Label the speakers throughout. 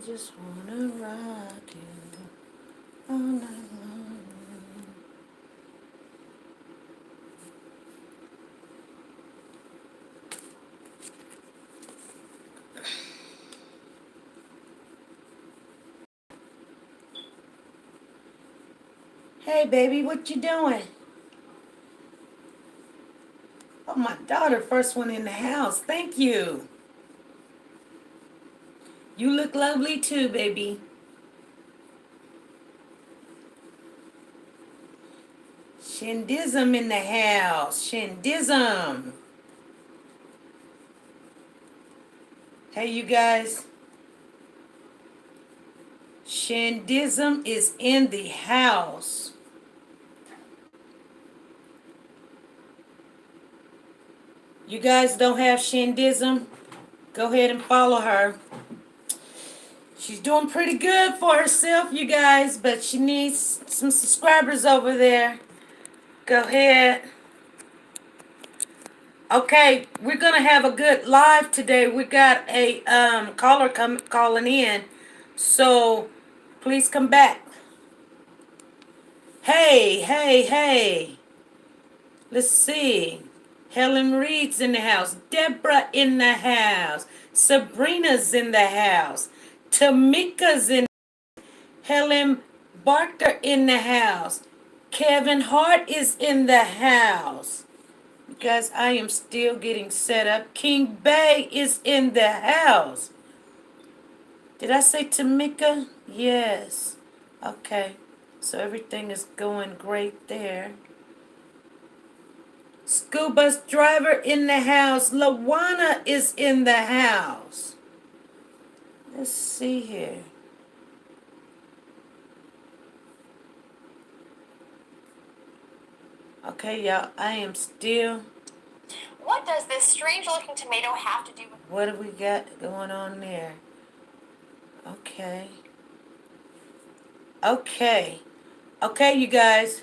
Speaker 1: just wanna rock you all night long. Hey, baby, what you doing? Oh, my daughter, first one in the house. Thank you. You look lovely too, baby. Shindism in the house. Shindism. Hey, you guys. Shindism is in the house. You guys don't have Shindism? Go ahead and follow her. She's doing pretty good for herself, you guys, but she needs some subscribers over there. Go ahead. Okay, we're gonna have a good live today. We got a caller calling in, so please come back. Hey, hey, hey. Let's see. Helen Reed's in the house. Deborah in the house. Sabrina's in the house. Tamika's in. Helen Barker in the house. Kevin Hart is in the house. Guys, I am still getting set up. King Bay is in the house. Did I say Tamika? Yes. Okay. So everything is going great there. School bus driver in the house. Lawana is in the house. Let's see here. Okay, y'all, I am still.
Speaker 2: What does this strange-looking tomato have to do with...
Speaker 1: What do we got going on there? Okay. Okay. Okay, you guys.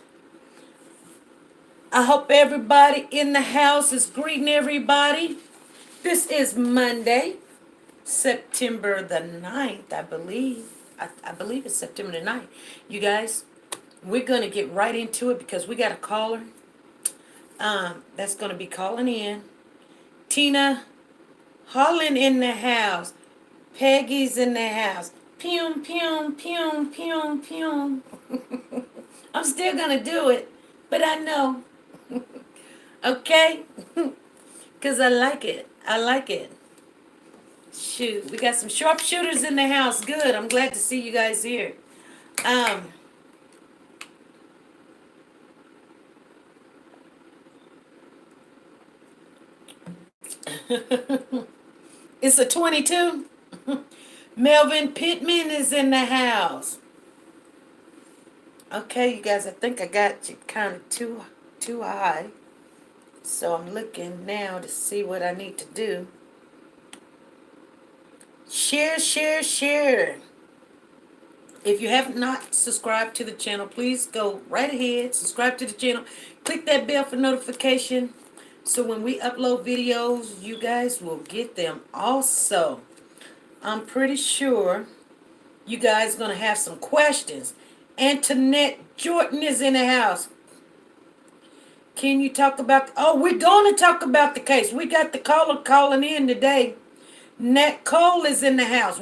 Speaker 1: I hope everybody in the house is greeting everybody. This is Monday, September the 9th, I believe. I believe it's September the 9th. You guys, we're going to get right into it because we got a caller that's going to be calling in. Tina Holland in the house. Peggy's in the house. Pew, pew, pew, pew, pew. I'm still going to do it, but I know. Okay? Because I like it. I like it. Shoot, we got some sharpshooters in the house. Good. I'm glad to see you guys here. It's a 22. Melvin Pittman is in the house. Okay, you guys, I think I got you kind of too high. So I'm looking now to see what I need to do. Share, share, share. If you have not subscribed to the channel, please go right ahead, subscribe to the channel. Click that bell for notification. So when we upload videos, you guys will get them also. I'm pretty sure you guys are going to have some questions. Antoinette Jordan is in the house. Can you talk about... Oh, we're going to talk about the case. We got the caller calling in today. Nat Cole is in the house.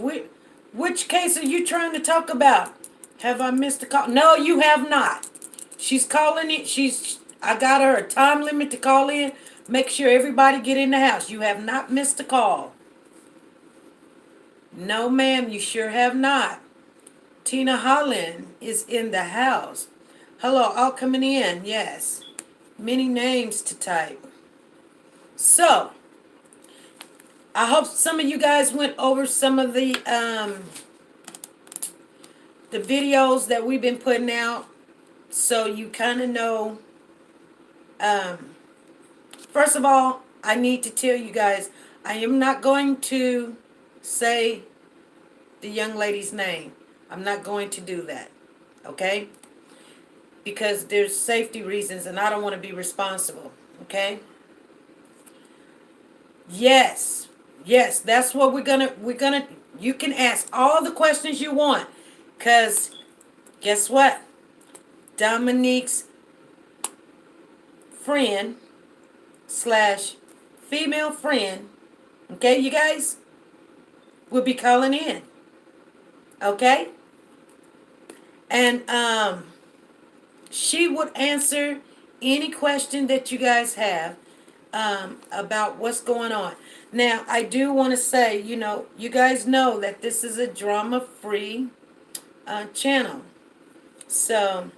Speaker 1: Which case are you trying to talk about? Have I missed a call? No, you have not. She's calling it. I got her a time limit to call in. Make sure everybody get in the house. You have not missed a call. No, ma'am, you sure have not. Tina Holland is in the house. Hello, all coming in. Yes. Many names to type. So, I hope some of you guys went over some of the videos that we've been putting out, so you kind of know. First of all, I need to tell you guys, I am not going to say the young lady's name. I'm not going to do that, okay? Because there's safety reasons, and I don't want to be responsible, okay? Yes, that's what we're gonna You can ask all the questions you want. Because guess what? Dominique's friend slash female friend, okay, you guys, will be calling in. Okay? And she would answer any question that you guys have about what's going on. Now, I do want to say, you guys know that this is a drama-free channel. So,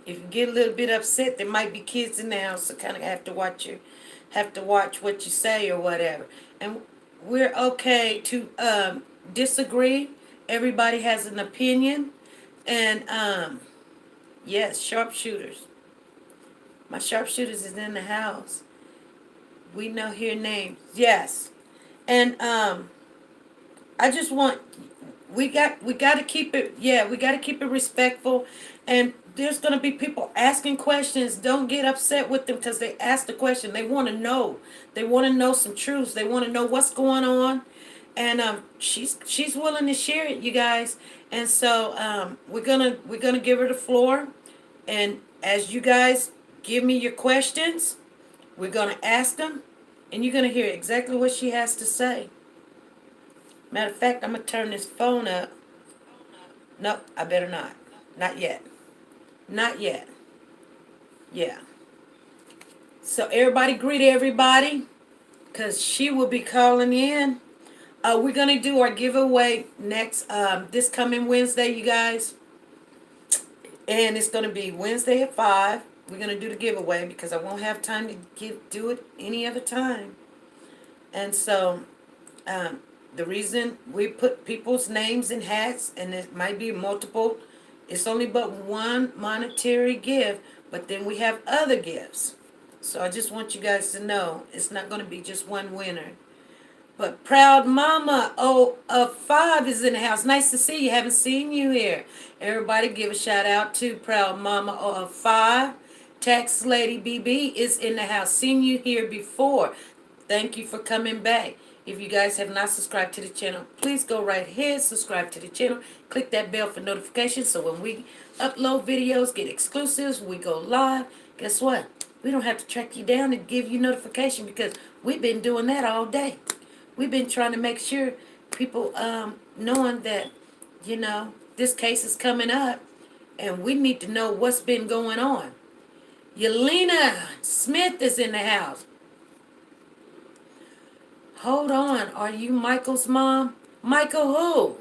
Speaker 1: if you get a little bit upset, there might be kids in the house, so kind of have to watch what you say or whatever. And we're okay to disagree. Everybody has an opinion, and yes, sharpshooters. My sharpshooters is in the house. We know hear names. Yes, and I just want we got to keep it. Yeah, we got to keep it respectful, and there's gonna be people asking questions. Don't get upset with them because they ask the question. They want to know. They want to know some truths. They want to know what's going on, and she's willing to share it, you guys. And so we're gonna give her the floor, and as you guys give me your questions, we're gonna ask them, and you're gonna hear exactly what she has to say. Matter of fact, I'm gonna turn this phone up. Nope, I better not. Not yet. Not yet. Yeah. So everybody greet everybody, because she will be calling in. We're going to do our giveaway next, this coming Wednesday, you guys. And it's going to be Wednesday at 5. We're going to do the giveaway because I won't have time to do it any other time. And so, the reason we put people's names in hats, and it might be multiple, it's only but one monetary gift, but then we have other gifts. So I just want you guys to know it's not going to be just one winner. But Proud Mama 05 is in the house. Nice to see you. Haven't seen you here. Everybody give a shout out to Proud Mama 05. Tax Lady BB is in the house. Seen you here before. Thank you for coming back. If you guys have not subscribed to the channel, please go right ahead, subscribe to the channel. Click that bell for notifications so when we upload videos, get exclusives, we go live, guess what? We don't have to track you down and give you notification because we've been doing that all day. We've been trying to make sure people knowing that, this case is coming up and we need to know what's been going on. Yelena Smith is in the house. Hold on, are you Michael's mom? Michael who?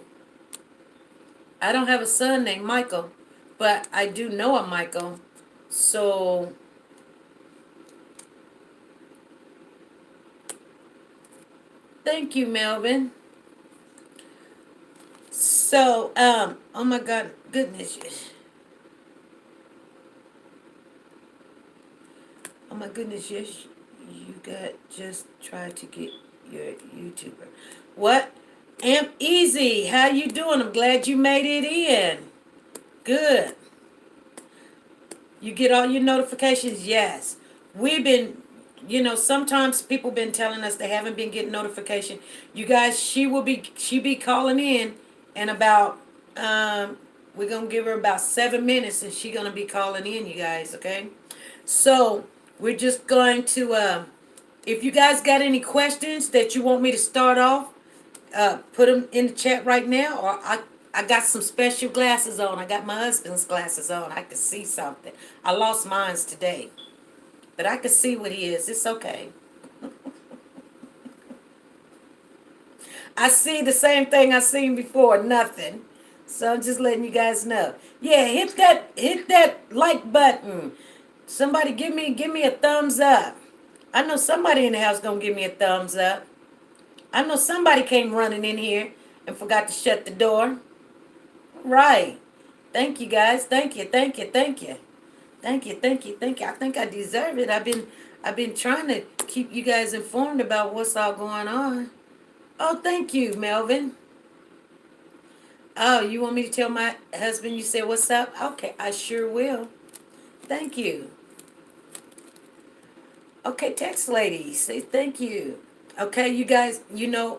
Speaker 1: I don't have a son named Michael, but I do know a Michael. So, thank you, Melvin. So, oh my God, goodness. Oh my goodness, yes, you got just tried to get your YouTuber. What? Amp Easy, how you doing? I'm glad you made it in. Good. You get all your notifications? Yes. We've been, sometimes people been telling us they haven't been getting notification. You guys, she be calling in about, we're going to give her about 7 minutes and she going to be calling in, you guys, okay? So, we're just going to, if you guys got any questions that you want me to start off, put them in the chat right now, or I got some special glasses on. I got my husband's glasses on. I can see something. I lost mine today, but I can see what he is. It's okay. I see the same thing I seen before, nothing. So I'm just letting you guys know. Yeah, hit that like button. Somebody give me a thumbs up. I know somebody in the house gonna give me a thumbs up. I know somebody came running in here and forgot to shut the door. Right. Thank you guys. Thank you. Thank you. Thank you. Thank you. Thank you. Thank you. I think I deserve it. I've been trying to keep you guys informed about what's all going on. Oh, thank you, Melvin. Oh, you want me to tell my husband you said what's up? Okay, I sure will. Thank you. Okay, text lady, say thank you. Okay, you guys,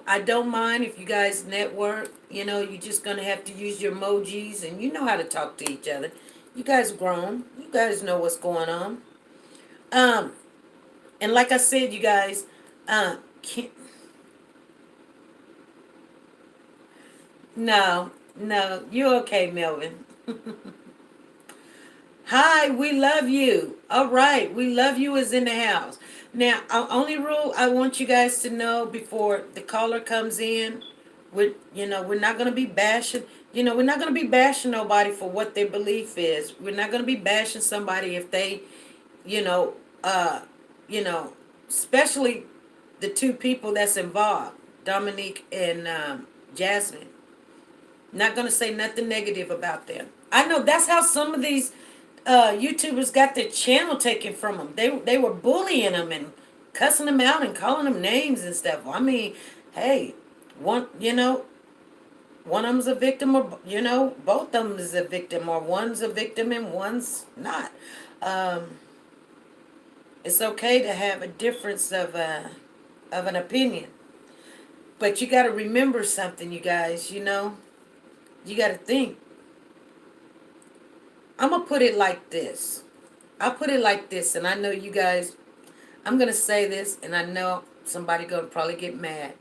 Speaker 1: I don't mind if you guys network. You're just going to have to use your emojis and you know how to talk to each other. You guys grown. You guys know what's going on. Um, and like I said, you guys, can't, no, no, you're okay, Melvin. Hi, we love you. All right, we love you is in the house. Now, only rule I want you guys to know before the caller comes in, we're not gonna be bashing. We're not gonna be bashing nobody for what their belief is. We're not gonna be bashing somebody if they, you know, uh, you know, especially the two people that's involved, Dominique and Jasmine. Not gonna say nothing negative about them. I know that's how some of these YouTubers got their channel taken from them. They were bullying them and cussing them out and calling them names and stuff. I mean, hey, one of them's a victim, or both of them is a victim, or one's a victim and one's not. Um, it's okay to have a difference of an opinion, but you got to remember something, you guys. You got to think. I'm gonna put it like this. I'll put it like this, and I know you guys. I'm gonna say this, and I know somebody gonna probably get mad,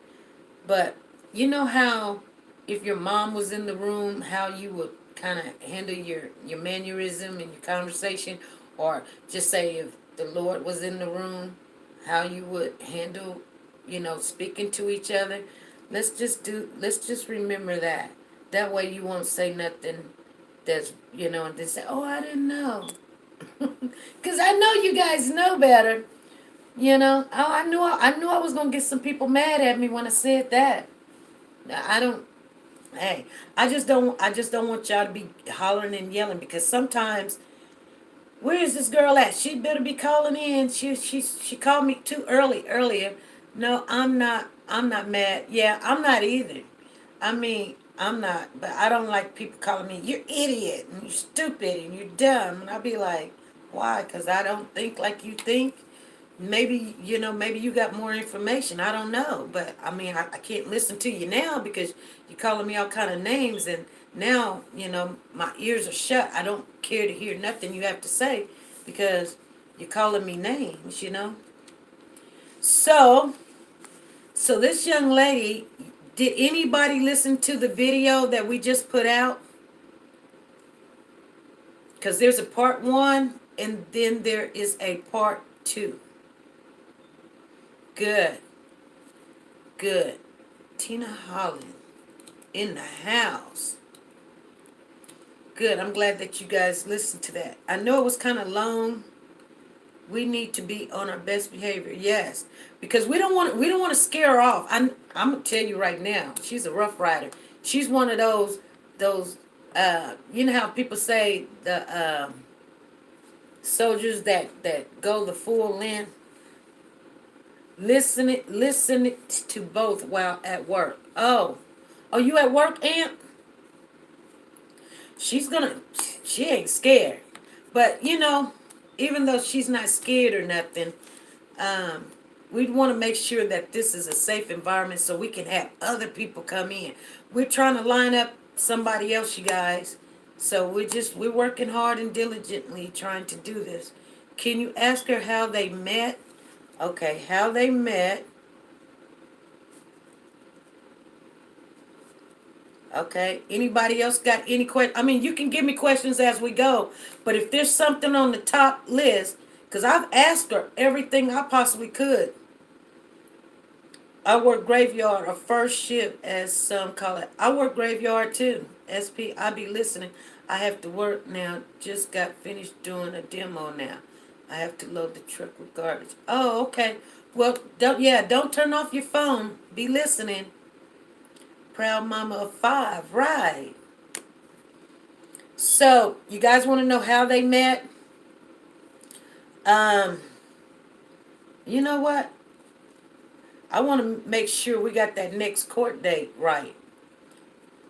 Speaker 1: but you know how, if your mom was in the room, how you would kind of handle your mannerism and your conversation, or just say if the Lord was in the room, how you would handle, speaking to each other. Let's just remember that. That way you won't say nothing that's, and then say, oh, I didn't know. Because I know you guys know better. I knew I was gonna get some people mad at me when I said that. I don't. Hey, I just don't want y'all to be hollering and yelling, because sometimes, where is this girl at? She better be calling in. She called me too early earlier. No, I'm not mad. Yeah, I'm not either. I mean, I'm not. But I don't like people calling me, you're idiot and you're stupid and you're dumb. And I'll be like, why? Because I don't think like you think. Maybe you got more information. I don't know. But I mean, I can't listen to you now because you're calling me all kind of names. And now, my ears are shut. I don't care to hear nothing you have to say because you're calling me names. So, so this young lady, did anybody listen to the video that we just put out? Because there's a part one and then there is a part two. Good, good. Tina Holland in the house. Good. I'm glad that you guys listened to that. I know it was kind of long. We need to be on our best behavior. Yes, because we don't want to scare her off. I'm gonna tell you right now. She's a rough rider. She's one of those. You know how people say the soldiers that go the full length. Listen to both while at work. Oh, are you at work, Aunt? She's gonna. She ain't scared, but even though she's not scared or nothing, um, we want to make sure that this is a safe environment so we can have other people come in. We're trying to line up somebody else, you guys. So we're working hard and diligently trying to do this. Can you ask her how they met? Okay, how they met. Okay. Anybody else got any questions? I mean, you can give me questions as we go, but if there's something on the top list, because I've asked her everything I possibly could. I work graveyard or first shift, as some call it. I work graveyard too. SP, I be listening. I have to work now. Just got finished doing a demo now. I have to load the truck with garbage. Oh, okay. Well, don't turn off your phone. Be listening. Proud mama of 5, right? So, you guys want to know how they met? Um, you know what? I want to make sure we got that next court date right.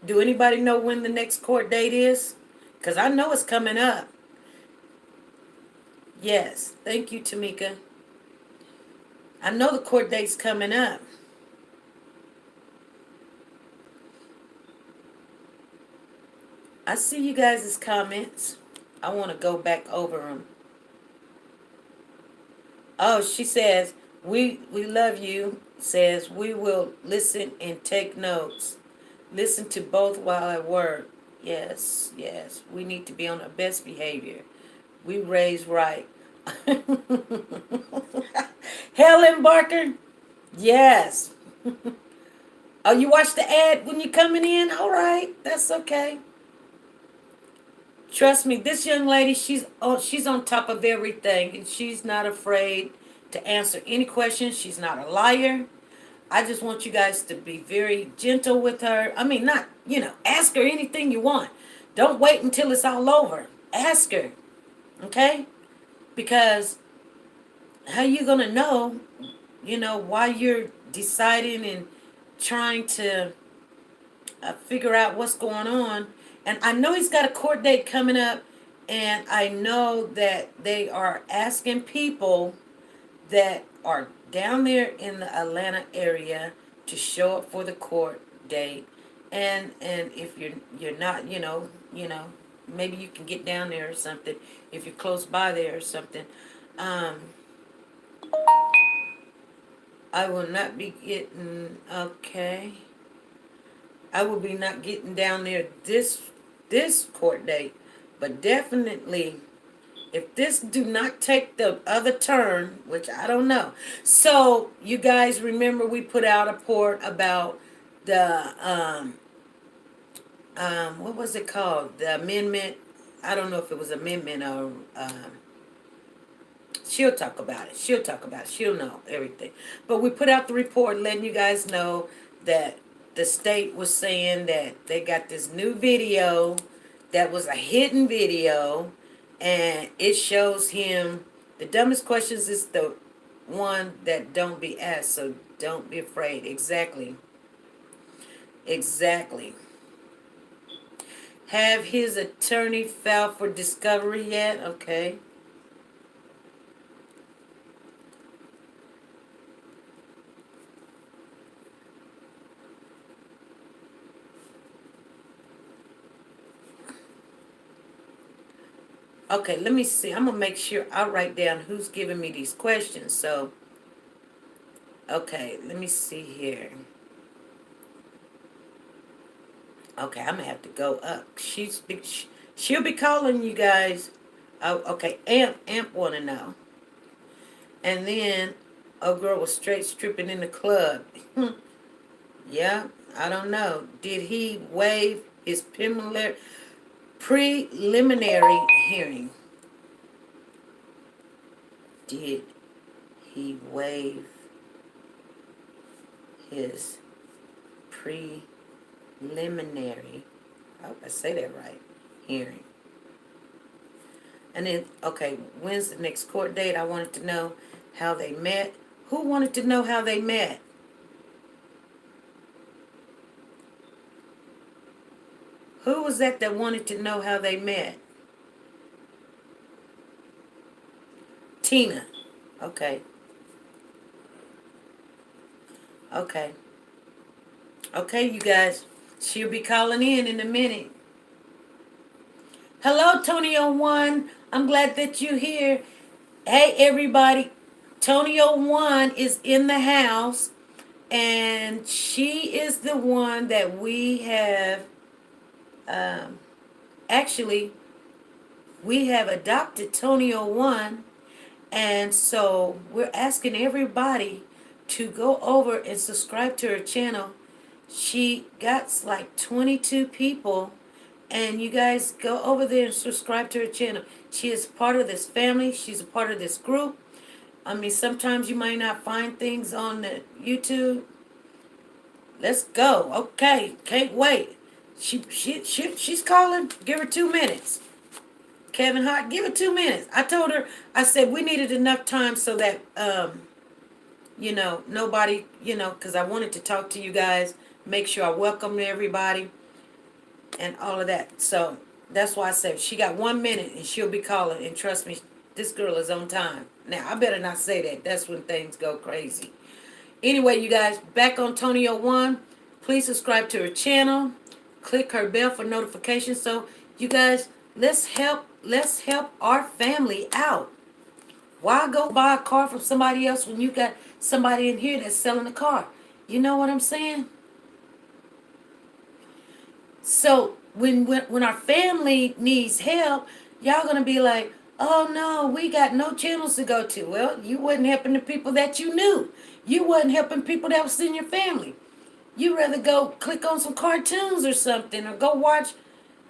Speaker 1: Do anybody know when the next court date is? Because I know it's coming up. Yes. Thank you, Tamika. I know the court date's coming up. I see you guys' comments. I want to go back over them. Oh, she says, we love you. Says, we will listen and take notes. Listen to both while at work. Yes, yes. We need to be on our best behavior. We raise right. Helen Barker? Yes. Oh, you watch the ad when you're coming in? All right. That's okay. Trust me, this young lady, she's on top of everything, and she's not afraid to answer any questions. She's not a liar. I just want you guys to be very gentle with her. I mean, not, ask her anything you want. Don't wait until it's all over. Ask her, okay? Because how you gonna know, while you're deciding and trying to figure out what's going on. And I know he's got a court date coming up, and I know that they are asking people that are down there in the Atlanta area to show up for the court date. And if you're not, maybe you can get down there or something if you're close by there or something. Um, I will not be getting, okay. I will be not getting down there this court date, but definitely if this do not take the other turn, which I don't know. So you guys remember we put out a report about the what was it called? The amendment. I don't know if it was amendment or she'll talk about it. She'll talk about it. She'll know everything. But we put out the report letting you guys know that the state was saying that they got this new video that was a hidden video, and it shows him. The dumbest questions is the one that don't be asked, so don't be afraid. Exactly. Exactly. Have his attorney filed for discovery yet? Okay. Okay, let me see. I'm going to make sure I write down who's giving me these questions. So, okay, let me see here. Okay, I'm going to have to go up. She'll be calling you guys. Oh, okay, Amp want to know. And then, a girl was straight stripping in the club. Yeah, I don't know. Did he waive his preliminary hearing? Did he waive his preliminary, I hope I say that right, hearing? And then, okay, when's the next court date? I wanted to know how they met. Who wanted to know how they met? Who was that wanted to know how they met? Tina. Okay. Okay. Okay, you guys. She'll be calling in a minute. Hello, Tony01. I'm glad that you're here. Hey, everybody. Tony01 is in the house, and she is the one that we have, actually, we have adopted Tony01, and so we're asking everybody to go over and subscribe to her channel. She got like 22 people, and you guys go over there and subscribe to her channel. She is part of this family. She's a part of this group. I mean, sometimes you might not find things on the YouTube. Let's go. Okay, can't wait. She's calling. Give her 2 minutes. Kevin Hart, give her 2 minutes. I told her, I said we needed enough time so that, nobody, because I wanted to talk to you guys, make sure I welcome everybody and all of that. So that's why I said she got 1 minute and she'll be calling. And trust me, This girl is on time. Now, I better not say that. That's when things go crazy. Anyway, you guys, back on Tonyo One. Please subscribe to her channel. Click her bell for notifications. So, you guys, let's help our family out. Why go buy a car from somebody else when you got somebody in here that's selling a car? You know what I'm saying? So when our family needs help, y'all gonna be like, oh no, we got no channels to go to. Well, you wasn't helping the people that you knew. You wasn't helping people that was in your family. You rather go click on some cartoons or something, or go watch,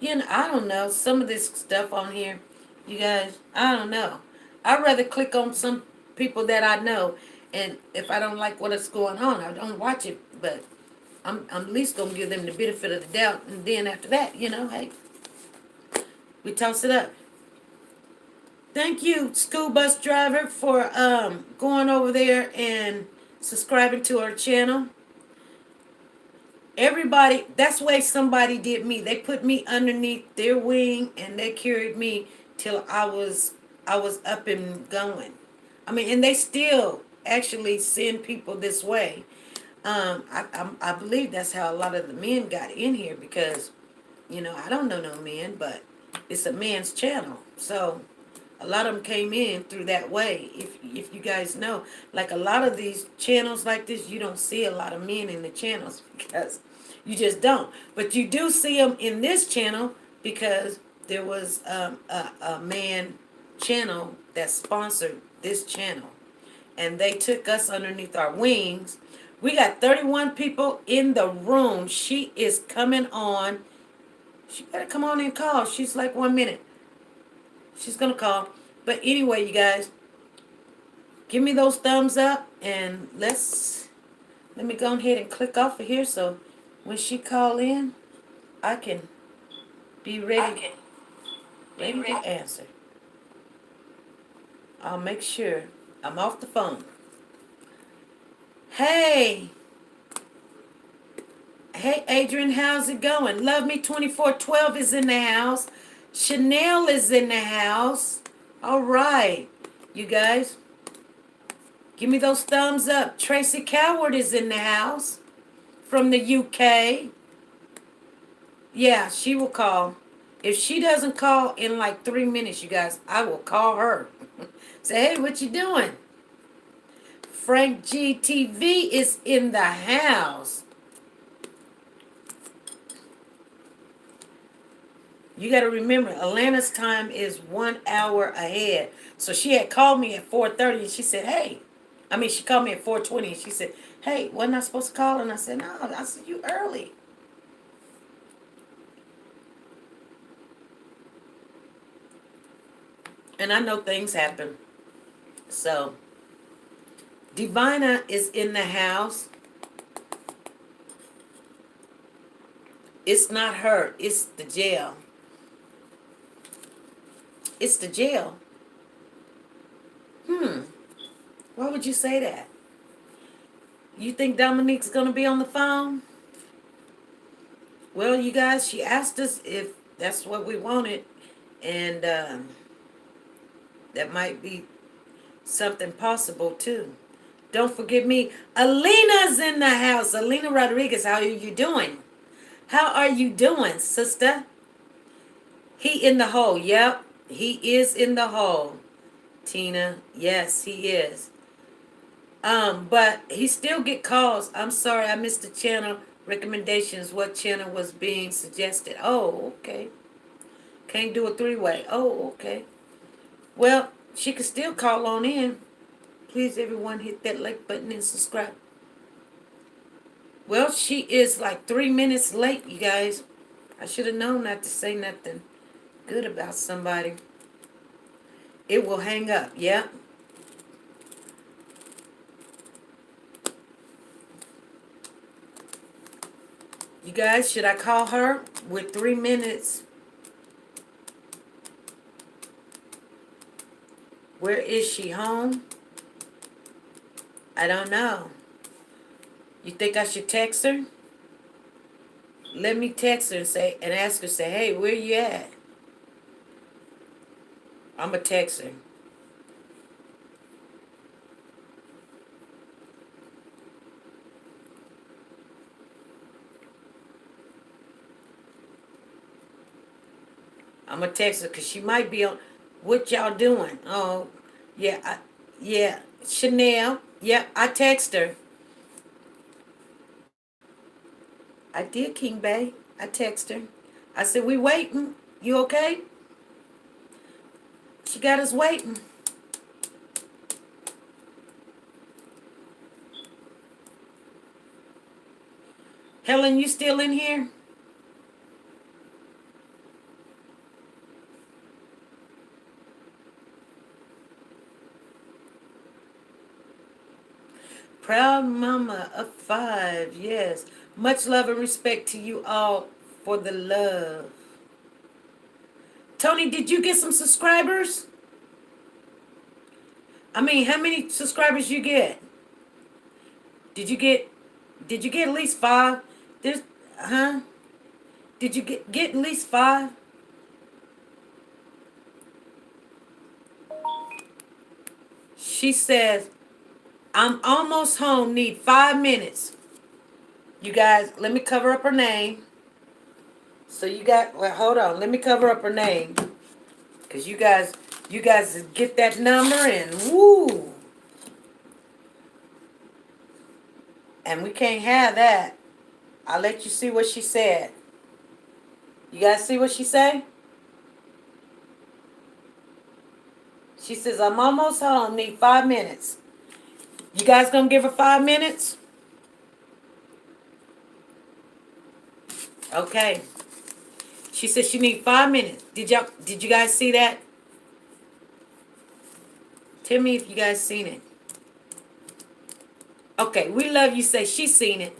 Speaker 1: I don't know, some of this stuff on here. You guys, I don't know. I'd rather click on some people that I know, and if I don't like what is going on, I don't watch it. But I'm at least gonna give them the benefit of the doubt, and then after that, hey, we toss it up. Thank you, school bus driver, for going over there and subscribing to our channel. Everybody, that's the way somebody did me. They put me underneath their wing and they carried me till I was up and going. I mean, and they still actually send people this way. I believe that's how a lot of the men got in here because, I don't know no men, but it's a man's channel. So a lot of them came in through that way. If you guys know, like a lot of these channels like this, you don't see a lot of men in the channels because you just don't. But you do see them in this channel because there was a man channel that sponsored this channel, and they took us underneath our wings. We got 31 people in the room. She is coming on. She better come on and call. She's like 1 minute. She's going to call. But anyway, you guys, give me those thumbs up, and let me go ahead and click off of here so when she call in, I can be ready to answer. I'll make sure I'm off the phone. Hey, Adrian, how's it going? Love Me 2412 is in the house. Chanel is in the house. All right, you guys, give me those thumbs up. Tracy Coward is in the house from the UK. Yeah, she will call. If she doesn't call in like 3 minutes, you guys, I will call her. Say, hey, what you doing? Frank GTV is in the house. You got to remember, Atlanta's time is 1 hour ahead. So she had called me at 4:30 and she said, hey. She called me at 4:20 and she said, hey, wasn't I supposed to call? And I said, no, I said, you early. And I know things happen. So, Divina is in the house. It's not her. It's the jail. It's the jail. Why would you say that? You think Dominique's going to be on the phone? Well, you guys, she asked us if that's what we wanted. And that might be something possible, too. Don't forget me. Alina's in the house. Alina Rodriguez, how are you doing? How are you doing, sister? He in the hole. Yep, he is in the hole. Tina, yes, he is. But he still get calls. I'm sorry, I missed the channel recommendations. What channel was being suggested? Oh, okay. Can't do a three-way. Oh, okay. Well, she could still call on in. Please, everyone, hit that like button and subscribe. Well, she is like 3 minutes late, you guys. I should have known not to say nothing good about somebody. It will hang up, yeah. You guys, should I call her with 3 minutes? Where is she? Home? I don't know. You think I should text her? Let me text her and ask her, say, hey, where you at? I'm going to text her. I'm gonna text her because she might be on. What y'all doing? Oh, yeah, yeah. Chanel. Yep, I text her. I did, King Bay. I text her. I said, we waiting. You okay? She got us waiting. Helen, you still in here? Proud mama of 5, yes. Much love and respect to you all for the love. Tony, did you get some subscribers? I mean, how many subscribers you get? Did you get did you get at least 5? There's huh? Did you get at least 5? She says, I'm almost home, need 5 minutes. You guys, let me cover up her name. So you got, well, hold on. Let me cover up her name. Because you guys get that number and woo. And we can't have that. I'll let you see what she said. You guys see what she said? She says, I'm almost home, need 5 minutes. You guys gonna give her 5 minutes? Okay. She said she need 5 minutes. Did you guys see that? Tell me if you guys seen it. Okay, we love you say she's seen it.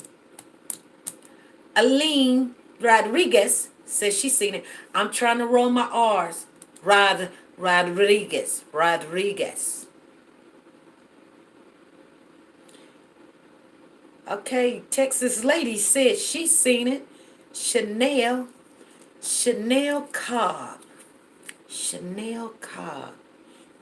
Speaker 1: Eileen Rodriguez says she's seen it. I'm trying to roll my R's. Rodriguez. Okay, Texas lady said she's seen it. Chanel Cobb. Chanel Cobb.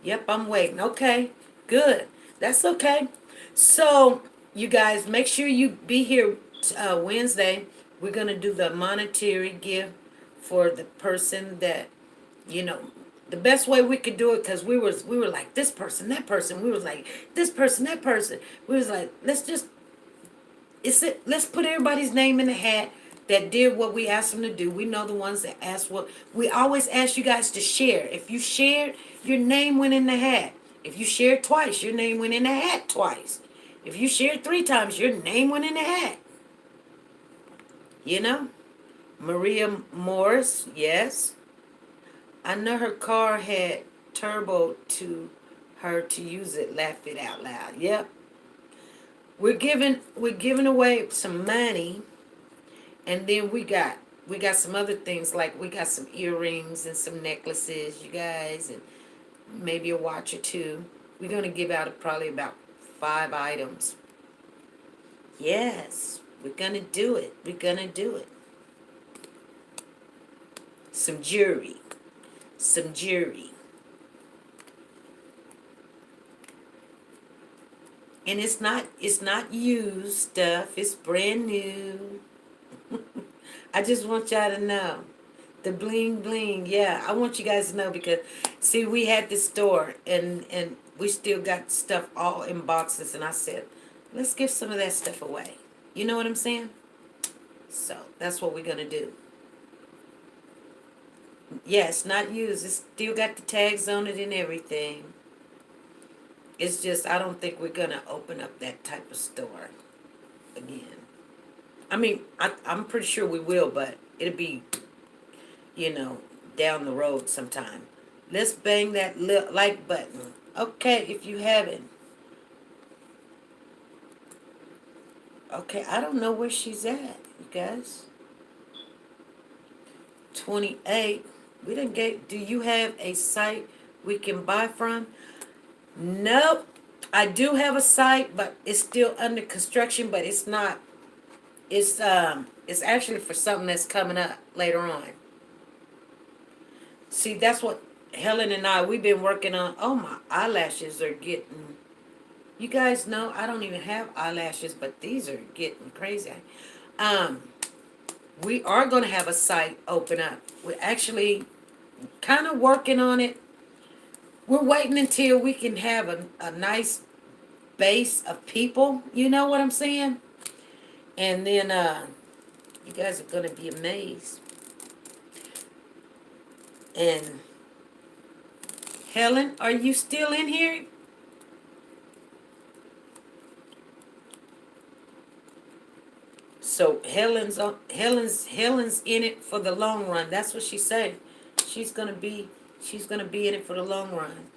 Speaker 1: Yep, I'm waiting. Okay, good. That's okay. So, you guys, make sure you be here Wednesday. We're going to do the monetary gift for the person that, you know, the best way we could do it, because we were like, this person, that person. We was like, this person, that person. We was like, let's put everybody's name in the hat that did what we asked them to do. We know the ones that asked what. We always ask you guys to share. If you shared, your name went in the hat. If you shared twice, your name went in the hat twice. If you shared 3 times, your name went in the hat. You know? Maria Morris, yes. I know her car had turbo to her to use it. Laugh it out loud. Yep. We're giving away some money, and then we got some other things, like we got some earrings and some necklaces, you guys, and maybe a watch or 2. We're gonna give out probably about 5 items. Yes, we're gonna do it. We're gonna do it. Some jewelry. Some jewelry. And it's not used stuff. It's brand new. I just want y'all to know. The bling bling. Yeah, I want you guys to know, because see, we had this store and we still got stuff all in boxes, and I said, let's give some of that stuff away. You know what I'm saying? So that's what we're gonna do. Yeah, it's not used. It's still got the tags on it and everything. It's just, I don't think we're gonna open up that type of store again. I mean, I'm pretty sure we will, but it'll be, down the road sometime. Let's bang that like button. Okay, if you haven't. Okay, I don't know where she's at, you guys. 28. We didn't get, do you have a site we can buy from? Nope. I do have a site, but it's still under construction, but it's not. It's actually for something that's coming up later on. See, that's what Helen and we've been working on. Oh, my eyelashes are getting, you guys know I don't even have eyelashes, but these are getting crazy. We are going to have a site open up. kind of working on it. We're waiting until we can have a nice base of people. You know what I'm saying? And then you guys are gonna be amazed. And Helen, are you still in here? So Helen's in it for the long run. That's what she said. She's gonna be she's gonna be in it for the long run.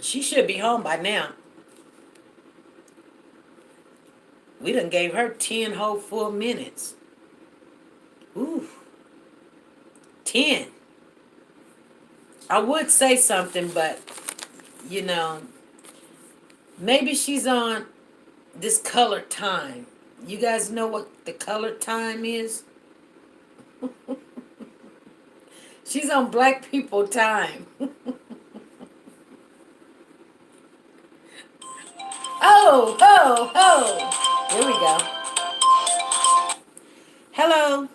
Speaker 1: She should be home by now. We done gave her 10 whole full minutes. Ooh, 10. I would say something, but you know, maybe she's on this color time. You guys know what the color time is? She's on black people time. Oh, ho, ho. Here we go. Hello.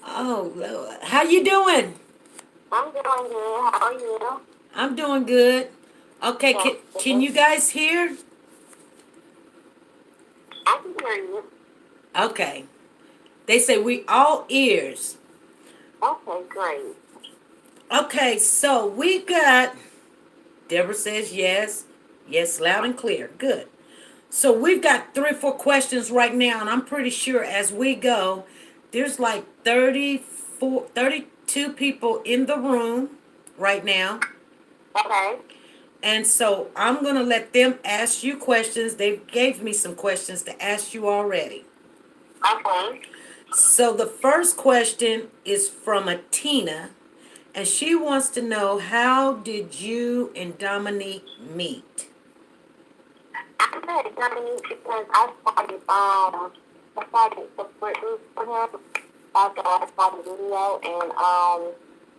Speaker 1: Oh, Lord. How you doing?
Speaker 2: I'm doing good. How are you?
Speaker 1: I'm doing good. Okay,
Speaker 2: Yes,
Speaker 1: can you guys hear?
Speaker 2: I can hear you.
Speaker 1: Okay. They say we all ears.
Speaker 2: Okay, great.
Speaker 1: Okay, so we got, Deborah says yes. Yes, loud and clear. Good. So we've got 3 or 4 questions right now, and I'm pretty sure as we go, there's like 32 people in the room right now.
Speaker 2: Okay.
Speaker 1: And so I'm going to let them ask you questions. They gave me some questions to ask you already.
Speaker 2: Okay.
Speaker 1: So the first question is from a Tina, and she wants to know, how did you and Dominique meet?
Speaker 2: I met Dominique because I started support group for him after I saw the video, and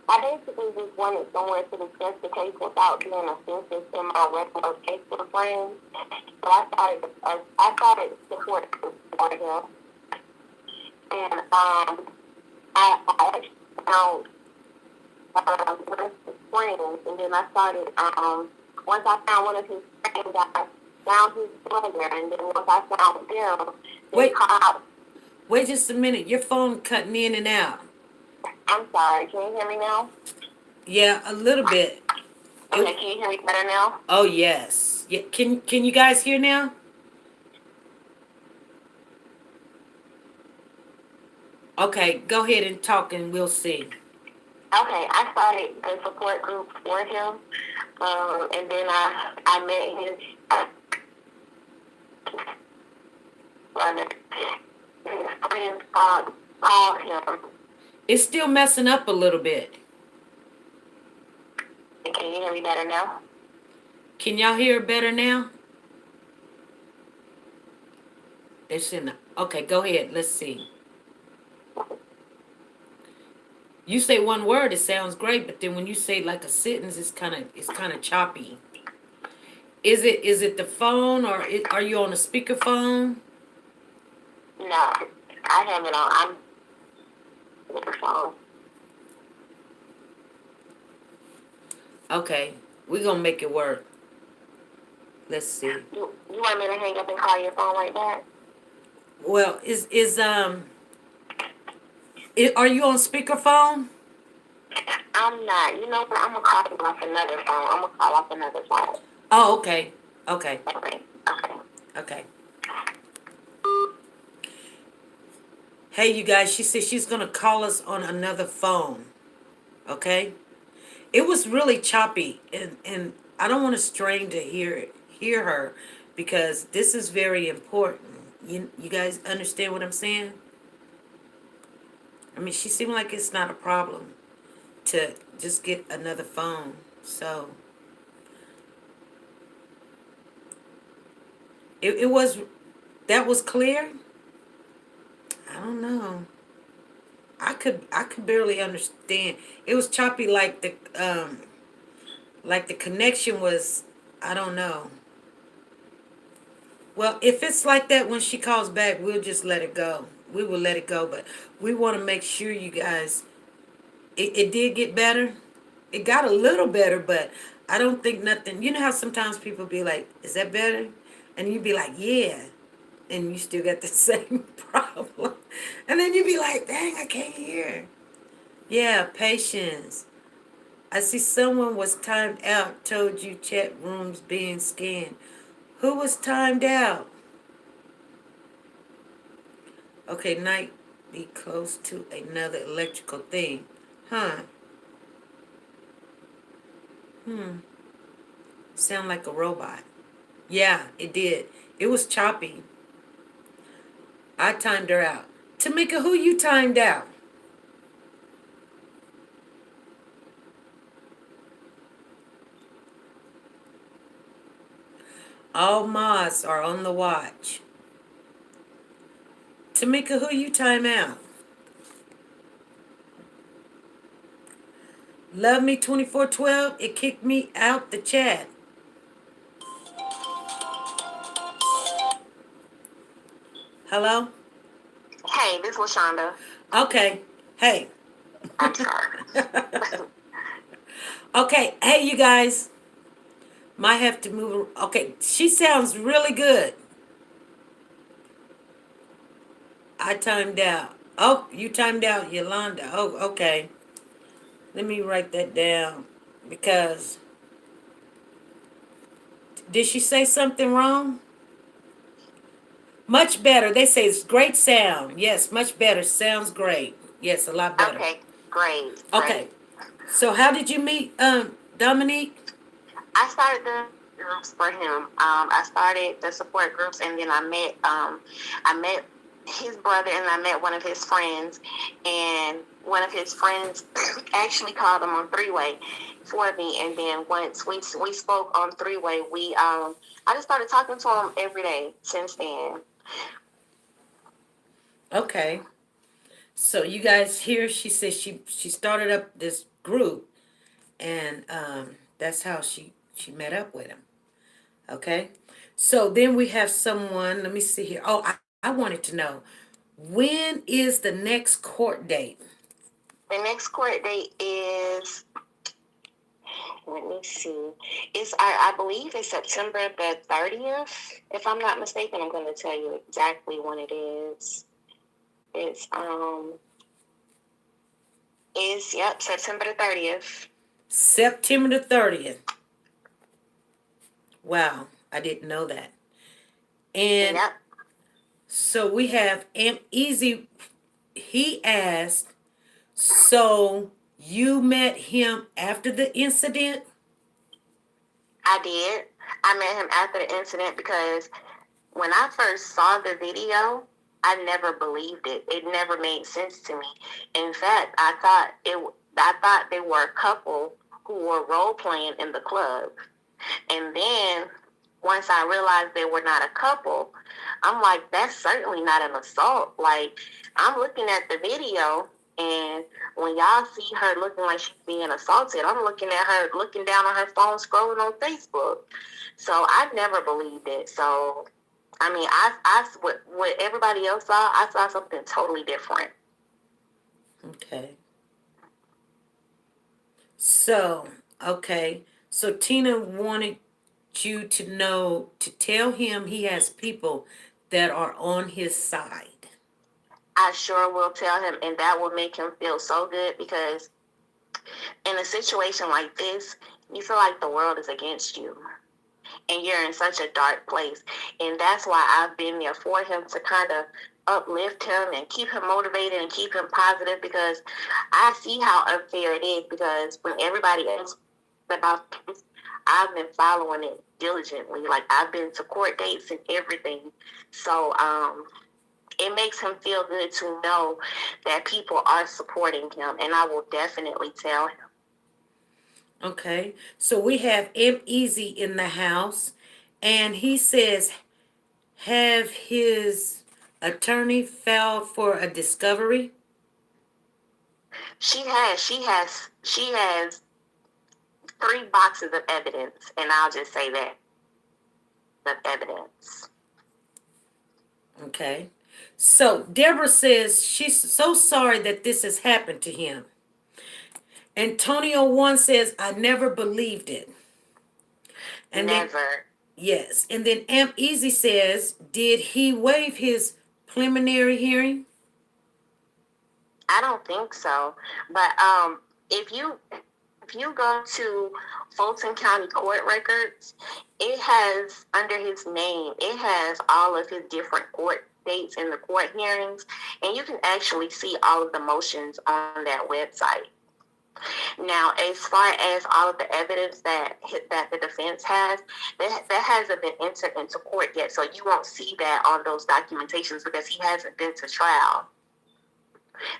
Speaker 2: I basically just wanted someone to discuss the case without being offensive to my regular Facebook friends. So I started support group for him, and I actually found one of his friends, and then I started once I found one of his friends, I found his brother, and then once I found them, they
Speaker 1: Wait,
Speaker 2: called.
Speaker 1: wait just a minute. Your phone cutting in and out.
Speaker 2: I'm sorry, can you hear me now?
Speaker 1: Yeah, a little bit.
Speaker 2: Okay, can you hear me better now?
Speaker 1: Oh yes. Yeah, can you guys hear now? Okay, go ahead and talk and we'll see.
Speaker 2: Okay, I started the support group for him, and then I met his brother. His friends called him.
Speaker 1: It's still messing up a little bit.
Speaker 2: Can you hear me better now?
Speaker 1: Can y'all hear better now? It's in the, okay, go ahead. Let's see. You say one word, it sounds great, but then when you say like a sentence, it's kind of choppy. Is it the phone, or are you on a speakerphone?
Speaker 2: No, I have it on. I'm on the phone.
Speaker 1: Okay, we're gonna make it work. Let's see.
Speaker 2: You want me to hang up and call your phone like that?
Speaker 1: Well, are you on speakerphone?
Speaker 2: I'm not. You know what? I'm gonna call you off another phone. I'm gonna call off another phone.
Speaker 1: Oh, okay. Okay.
Speaker 2: Okay. Okay.
Speaker 1: Okay. Hey, you guys, she said she's gonna call us on another phone. Okay? It was really choppy, and I don't want to strain to hear her, because this is very important. You guys understand what I'm saying? I mean, she seemed like it's not a problem to just get another phone. So it was, that was clear. I don't know. I could barely understand. It was choppy, like the connection was, I don't know. Well, if it's like that when she calls back, we'll just let it go. We will let it go, but we want to make sure you guys, it did get better. It got a little better, but I don't think nothing. You know how sometimes people be like, "Is that better?" And you be like, "Yeah," and you still got the same problem. And then you be like, "Dang, I can't hear." Yeah, patience. I see someone was timed out. Told you chat rooms being scanned. Who was timed out? Okay, night be close to another electrical thing. Huh. Sound like a robot. Yeah, it did. It was choppy. I timed her out. Tamika, who you timed out? All mods are on the watch. Tamika, who you time out? Love me 2412. It kicked me out the chat. Hello?
Speaker 2: Hey, this is LaShonda.
Speaker 1: Okay. Hey.
Speaker 2: I'm sorry.
Speaker 1: Okay. Hey, you guys. Might have to move. Okay. She sounds really good. I timed out. Oh, you timed out Yolanda. Oh, okay. Let me write that down. Because, did she say something wrong? Much better. They say it's great sound. Yes, much better. Sounds great. Yes, a lot better.
Speaker 2: Okay, great,
Speaker 1: Okay.
Speaker 2: great.
Speaker 1: So how did you meet Dominique?
Speaker 2: I started the groups for him. I started the support groups, and then I met his brother, and I met one of his friends, and one of his friends actually called him on three way for me, and then once we spoke on three way, I just started talking to him every day since then.
Speaker 1: Okay. So you guys hear she says she started up this group and that's how she met up with him. Okay. So then we have someone, let me see here. Oh, I wanted to know when is the next court date?
Speaker 2: The next court date is, let me see. I believe it's September the 30th. If I'm not mistaken, I'm going to tell you exactly when it is. It's yep, September the 30th.
Speaker 1: September the 30th. Wow, I didn't know that. And
Speaker 2: Yep,
Speaker 1: so we have Easy. He asked, so you met him after the incident?
Speaker 2: I did. I met him after the incident because when I first saw the video, I never believed it. It never made sense to me. In fact, I thought they were a couple who were role playing in the club. And then once I realized they were not a couple, I'm like, that's certainly not an assault. Like, I'm looking at the video, and when y'all see her looking like she's being assaulted, I'm looking at her looking down on her phone, scrolling on Facebook. So I never believed it. So, I mean, what everybody else saw, I saw something totally different.
Speaker 1: Okay. So, okay. So Tina wanted you to know to tell him he has people that are on his side.
Speaker 2: I sure will tell him, and that will make him feel so good because in a situation like this, you feel like the world is against you and you're in such a dark place. And that's why I've been there for him to kind of uplift him and keep him motivated and keep him positive because I see how unfair it is because when everybody else about this, I've been following it diligently. Like I've been to court dates and everything. So it makes him feel good to know that people are supporting him, and I will definitely tell him.
Speaker 1: Okay. So we have M Easy in the house and he says have his attorney filed for a discovery.
Speaker 2: She has 3 boxes of evidence, and I'll just say that of evidence.
Speaker 1: Okay. So Deborah says she's so sorry that this has happened to him. Antonio one says I never believed it. And then
Speaker 2: Never.
Speaker 1: yes, and then Amp Easy says, did he waive his preliminary hearing?
Speaker 2: I don't think so. But if you go to Fulton County court records, it has under his name, it has all of his different court dates in the court hearings, and you can actually see all of the motions on that website. Now, as far as all of the evidence that the defense has, that hasn't been entered into court yet, so you won't see that on those documentations because he hasn't been to trial.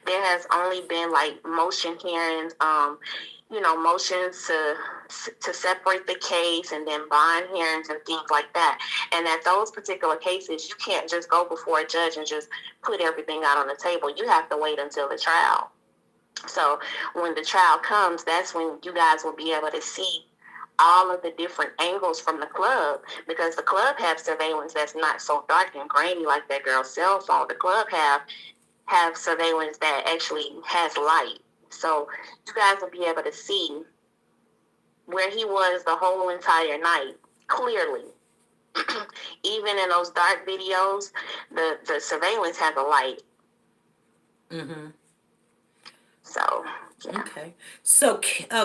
Speaker 2: There has only been like motion hearings, motions to separate the case, and then bond hearings and things like that. And at those particular cases, you can't just go before a judge and just put everything out on the table. You have to wait until the trial. So when the trial comes, that's when you guys will be able to see all of the different angles from the club, because the club have surveillance that's not so dark and grainy like that girl's cell phone. The club have surveillance that actually has light. So you guys will be able to see where he was the whole entire night clearly. Even in those dark videos, the surveillance has a light.
Speaker 1: Mm-hmm.
Speaker 2: So, yeah.
Speaker 1: Okay. So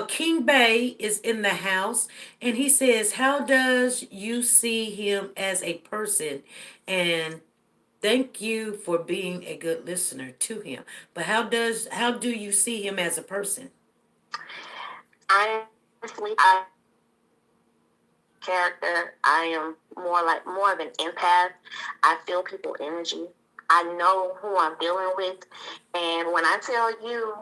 Speaker 1: King Bay is in the house, and he says, how does you see him as a person? And thank you for being a good listener to him. But how do you see him as a person?
Speaker 2: Honestly, I character. I am more of an empath. I feel people energy. I know who I'm dealing with, and when I tell you,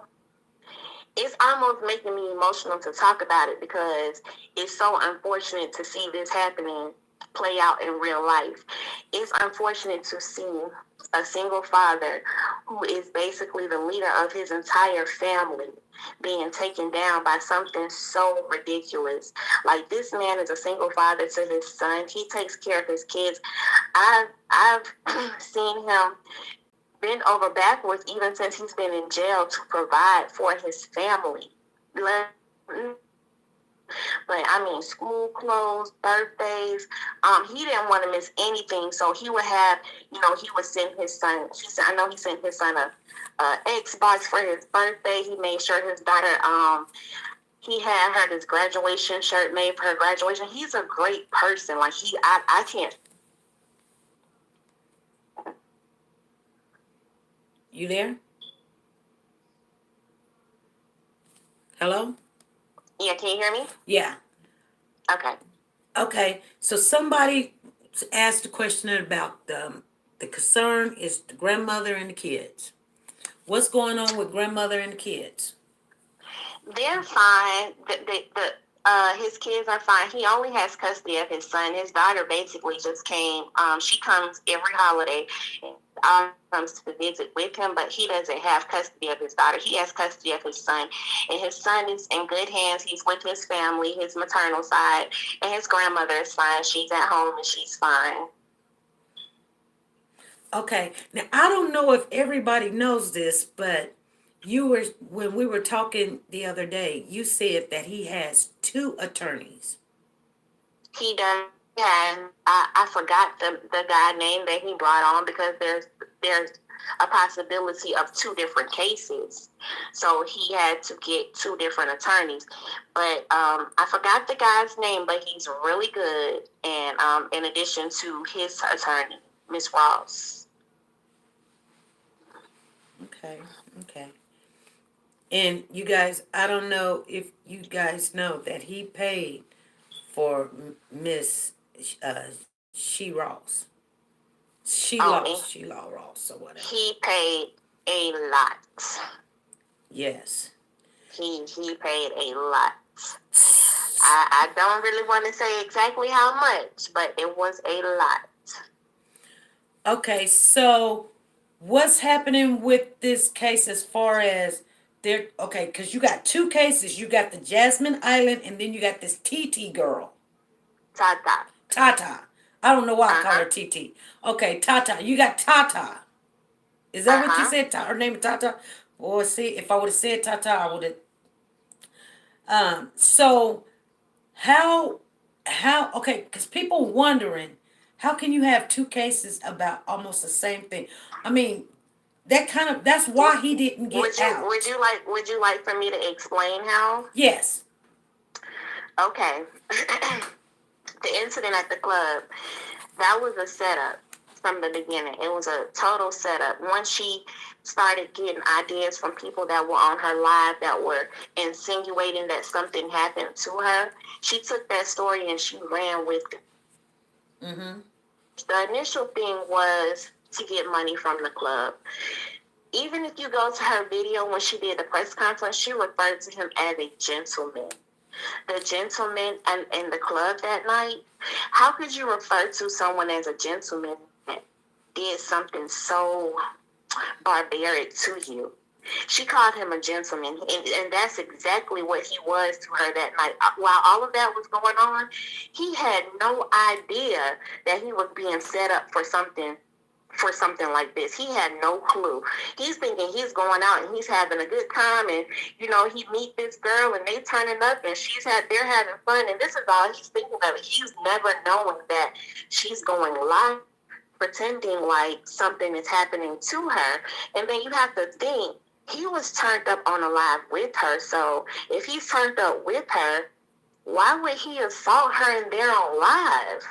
Speaker 2: it's almost making me emotional to talk about it because it's so unfortunate to see this happening play out in real life. It's unfortunate to see a single father who is basically the leader of his entire family being taken down by something so ridiculous. Like, this man is a single father to his son. He takes care of his kids. I've seen him bend over backwards even since he's been in jail to provide for his family. But I mean, school clothes, birthdays. He didn't want to miss anything, so he would have, he would send his son. I know he sent his son a Xbox for his birthday. He made sure his daughter, he had her this graduation shirt made for her graduation. He's a great person. Like, I can't.
Speaker 1: You there? Hello?
Speaker 2: Yeah, can you hear me?
Speaker 1: Yeah.
Speaker 2: Okay.
Speaker 1: Okay. So somebody asked a question about the concern is the grandmother and the kids. What's going on with grandmother and the kids?
Speaker 2: They're fine. His kids are fine. He only has custody of his son. His daughter basically just came. She comes every holiday. Comes to visit with him, but he doesn't have custody of his daughter. He has custody of his son, and his son is in good hands. He's with his family, his maternal side, and his grandmother is fine. She's at home and she's fine.
Speaker 1: Okay. Now I don't know if everybody knows this, but when we were talking the other day, you said that he has two attorneys.
Speaker 2: He does, and I forgot the guy name that he brought on because there's a possibility of two different cases, so he had to get two different attorneys. But I forgot the guy's name, but he's really good, and in addition to his attorney, Miss Ross.
Speaker 1: Okay. Okay. And you guys, I don't know if you guys know that he paid for Miss She Ross.
Speaker 2: Oh, and
Speaker 1: Sheila Ross or whatever.
Speaker 2: he paid a lot.
Speaker 1: Yes.
Speaker 2: He paid a lot. I don't really want to say exactly how much, but it was a lot.
Speaker 1: Okay, so what's happening with this case as far as there? Okay, because you got two cases. You got the Jasmine Eiland, and then you got this TT girl,
Speaker 2: Tata.
Speaker 1: Tata. I don't know why I call her
Speaker 2: Uh-huh.
Speaker 1: TT. Okay, Tata. You got Tata. Is that what you
Speaker 2: Uh-huh.
Speaker 1: said? Her name is Tata? Boy, see, if I would have said Tata, I would have. So how, okay, because people wondering, how can you have two cases about almost the same thing? I mean, that's why he didn't get out.
Speaker 2: Would you like for me to explain how?
Speaker 1: Yes.
Speaker 2: Okay. The incident at the club, that was a setup from the beginning. It was a total setup. Once she started getting ideas from people that were on her live that were insinuating that something happened to her, she took that story and she ran with it.
Speaker 1: Mm-hmm.
Speaker 2: The initial thing was to get money from the club. Even if you go to her video when she did the press conference, she referred to him as a gentleman. The gentleman in the club that night, how could you refer to someone as a gentleman that did something so barbaric to you? She called him a gentleman, and that's exactly what he was to her that night. While all of that was going on, he had no idea that he was being set up for something like this. He had no clue. He's thinking he's going out and he's having a good time, and he meet this girl and they turning up and they're having fun, and this is all he's thinking of. He's never knowing that she's going live pretending like something is happening to her. And then you have to think, he was turned up on a live with her. So if he's turned up with her, why would he assault her in there on live?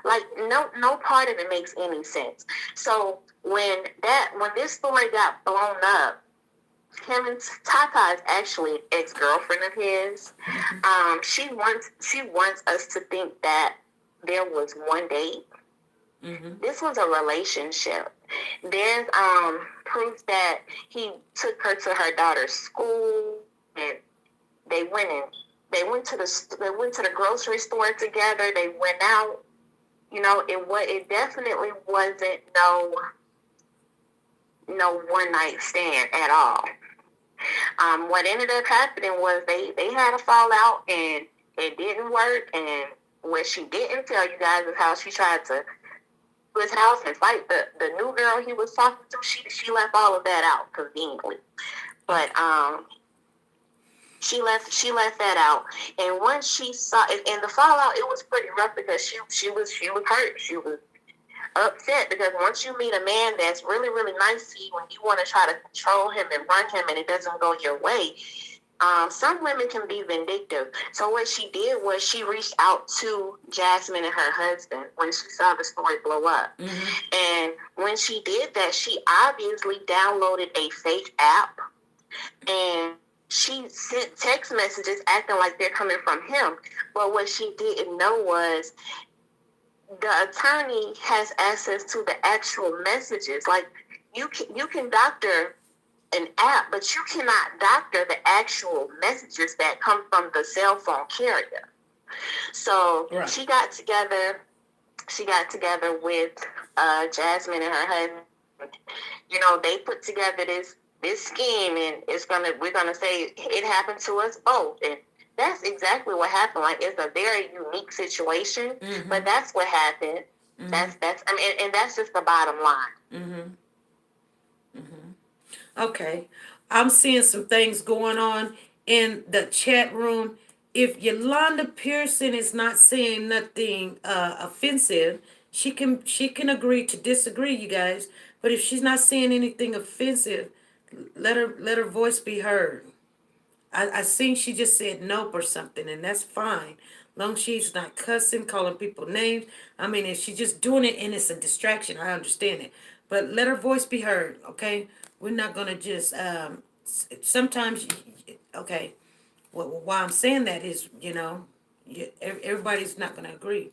Speaker 2: Like, no part of it makes any sense. So when this story got blown up, him and Tata is actually an ex-girlfriend of his. She wants us to think that there was one date.
Speaker 1: Mm-hmm.
Speaker 2: This was a relationship. There's proof that he took her to her daughter's school, and they went to the grocery store together. They went out. It definitely wasn't no one night stand at all. What ended up happening was they had a fallout and it didn't work. And what she didn't tell you guys is how she tried to his house and fight the new girl he was talking to. She left all of that out conveniently, but she left that out. And once she saw it in the fallout, it was pretty rough because she was hurt. She was upset because once you meet a man that's really really nice to you and you want to try to control him and run him and it doesn't go your way. Some women can be vindictive. So what she did was she reached out to Jasmine and her husband when she saw the story blow up. Mm-hmm. And when she did that, she obviously downloaded a fake app and she sent text messages acting like they're coming from him. But what she didn't know was the attorney has access to the actual messages. Like you can doctor an app, but you cannot doctor the actual messages that come from the cell phone carrier. So right. She got together with Jasmine and her husband. They put together this scheme, and we're gonna say it happened to us both. And that's exactly what happened. Like, it's a very unique situation, mm-hmm. but that's what happened. Mm-hmm. And that's just the bottom line.
Speaker 1: Mm-hmm. Mm-hmm. Okay, I'm seeing some things going on in the chat room. If Yolanda Pearson is not saying nothing offensive, she can agree to disagree, you guys. But if she's not saying anything offensive, let her voice be heard. I think she just said nope or something, and that's fine. Long as she's not cussing, calling people names. I mean, if she's just doing it and it's a distraction, I understand it. But let her voice be heard, okay? We're not going to just, sometimes, okay, why I'm saying that is, everybody's not going to agree.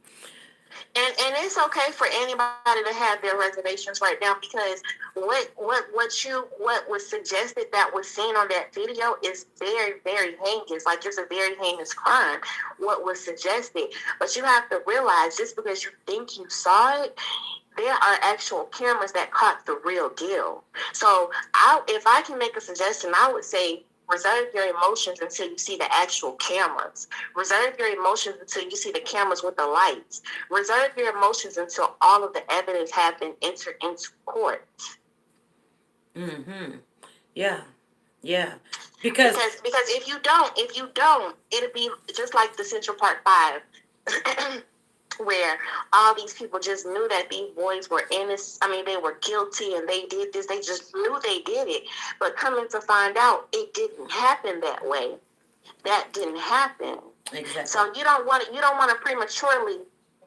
Speaker 2: And it's okay for anybody to have their reservations right now, because what was suggested that was seen on that video is very, very heinous. Like, it's a very heinous crime, what was suggested. But you have to realize, just because you think you saw it, there are actual cameras that caught the real deal. So if I can make a suggestion, I would say Reserve your emotions until you see the actual cameras. Reserve your emotions until you see the cameras with the lights. Reserve your emotions until all of the evidence has been entered into court.
Speaker 1: Mm-hmm. Yeah. Yeah.
Speaker 2: Because
Speaker 1: Because
Speaker 2: if you don't, it'll be just like the Central Park 5. Where all these people just knew that these boys were innocent. I mean, they were guilty and they did this. They just knew they did it. But coming to find out, it didn't happen that way. That didn't happen.
Speaker 1: exactly.
Speaker 2: So you don't want to prematurely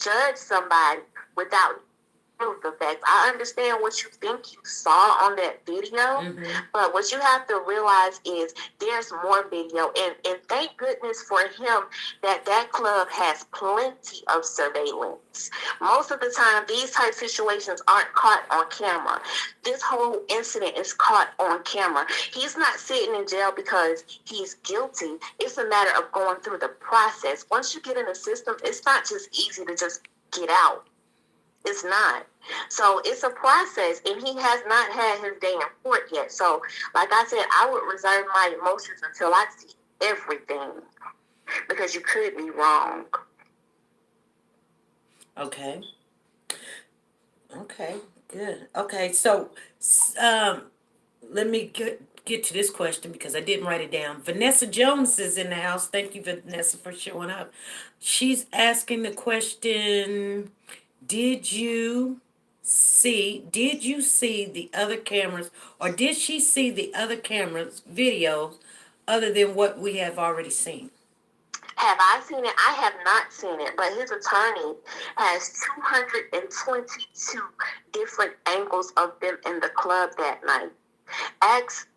Speaker 2: judge somebody without the facts. I understand what you think you saw on that video, but what you have to realize is there's more video, and thank goodness for him that club has plenty of surveillance. Most of the time, these type situations aren't caught on camera. This whole incident is caught on camera. He's not sitting in jail because he's guilty. It's a matter of going through the process. Once you get in the system, it's not just easy to just get out. It's not. So it's a process, and he has not had his day in court yet. So, like I said, I would reserve my emotions until I see everything, because you could be wrong.
Speaker 1: Okay. Okay. Good. Okay. So, let me get to this question because I didn't write it down. Vanessa Jones is in the house. Thank you, Vanessa, for showing up. She's asking the question: Did you see the other cameras, or did she see the other cameras videos other than what we have already seen?
Speaker 2: Have I seen it? I have not seen it, but his attorney has 222 different angles of them in the club that night. Ask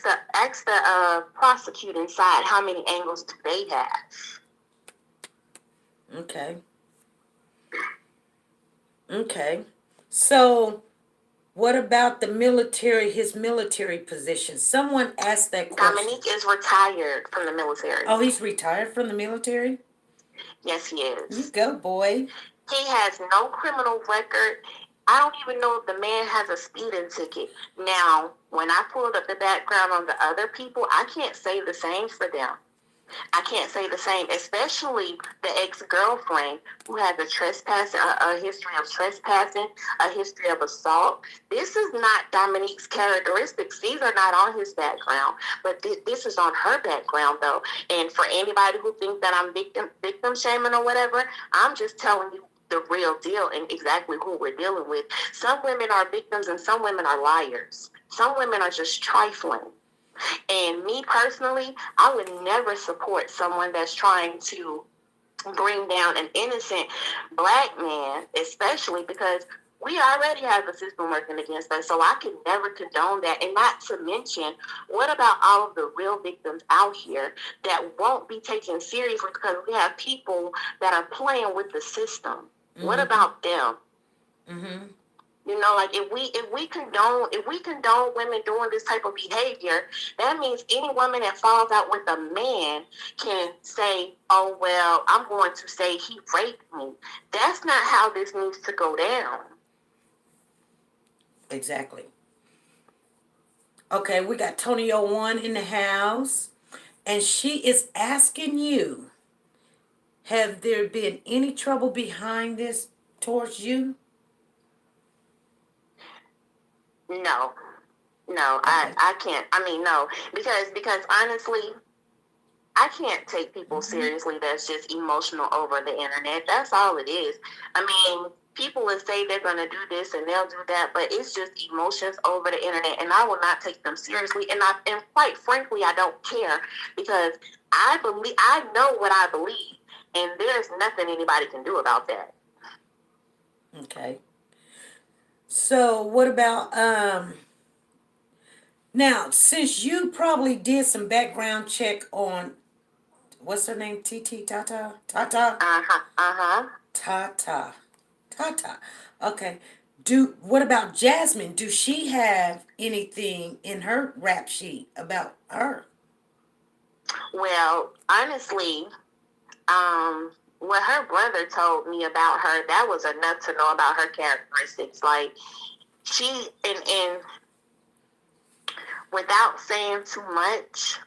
Speaker 2: the prosecuting side how many angles do they have.
Speaker 1: Okay. Okay. So, what about the military, his military position? Someone asked that question.
Speaker 2: Dominique is retired from the military.
Speaker 1: Oh, he's retired from the military?
Speaker 2: Yes, he is.
Speaker 1: You go, boy.
Speaker 2: He has no criminal record. I don't even know if the man has a speeding ticket. Now, when I pulled up the background on the other people, I can't say the same for them. I can't say the same, especially the ex-girlfriend who has a history of trespassing, a history of assault. This is not Dominique's characteristics. These are not on his background, but this is on her background, though. And for anybody who thinks that I'm victim shaming or whatever, I'm just telling you the real deal and exactly who we're dealing with. Some women are victims and some women are liars. Some women are just trifling. And me personally, I would never support someone that's trying to bring down an innocent black man, especially because we already have a system working against us. So I could never condone that. And not to mention, what about all of the real victims out here that won't be taken seriously because we have people that are playing with the system? What about them? You know, like if we condone women doing this type of behavior, that means any woman that falls out with a man can say, "Oh well, I'm going to say he raped me." That's not how this needs to go down.
Speaker 1: Exactly. Okay, we got Tonyo One in the house, and she is asking you, have there been any trouble behind this towards you?
Speaker 2: No,
Speaker 1: Okay.
Speaker 2: I can't. I mean, no, because honestly, I can't take people seriously that's just emotional over the internet. That's all it is. I mean, people will say they're going to do this and they'll do that, but it's just emotions over the internet, and I will not take them seriously. And quite frankly, I don't care, because I know what I believe, and there's nothing anybody can do about that.
Speaker 1: Okay. So what about now, since you probably did some background check on what's her name? Tata? Tata. Okay. What about Jasmine? Do she have anything in her rap sheet about her?
Speaker 2: Well, honestly, what her brother told me about her, that was enough to know about her characteristics. Like, she, and without saying too much,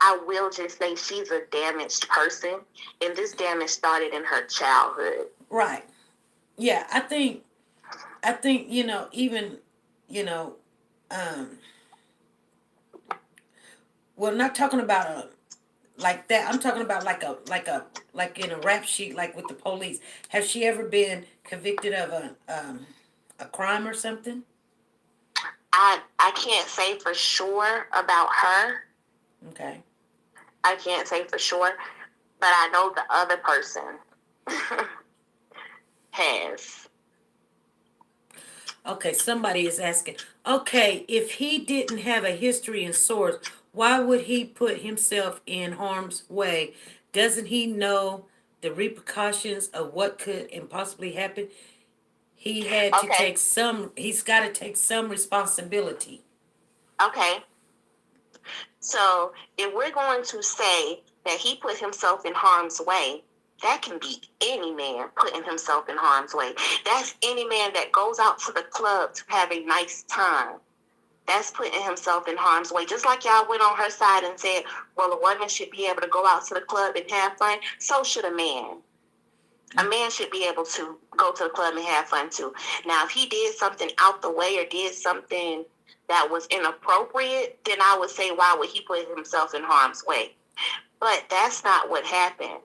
Speaker 2: I will just say she's a damaged person, and this damage started in her childhood.
Speaker 1: Right. Yeah, I think, even, you know, um well, not talking about a like that. I'm talking about like in a rap sheet, like with the police. Has she ever been convicted of a crime or something?
Speaker 2: I can't say for sure about her.
Speaker 1: Okay.
Speaker 2: I can't say for sure, but I know the other person has.
Speaker 1: Okay, somebody is asking. Okay, if he didn't have a history in swords, why would he put himself in harm's way? Doesn't he know the repercussions of what could and possibly happen?
Speaker 2: Okay,
Speaker 1: He's got to take some responsibility.
Speaker 2: okay. So if we're going to say that he put himself in harm's way, that can be any man putting himself in harm's way. That's any man that goes out to the club to have a nice time. That's putting himself in harm's way. Just like y'all went on her side and said, well, a woman should be able to go out to the club and have fun, so should a man. A man should be able to go to the club and have fun too. Now, if he did something out the way or did something that was inappropriate, then I would say, why would he put himself in harm's way? But that's not what happened.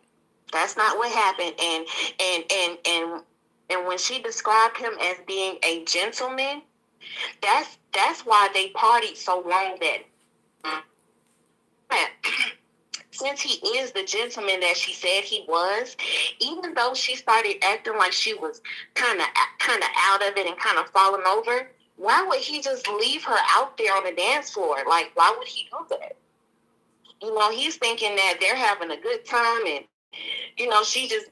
Speaker 2: That's not what happened. And when she described him as being a gentleman, that's why they partied so long that since he is the gentleman that she said he was, even though she started acting like she was kind of out of it and kind of falling over, why would he just leave her out there on the dance floor? Like, why would he do that? He's thinking that they're having a good time, and she just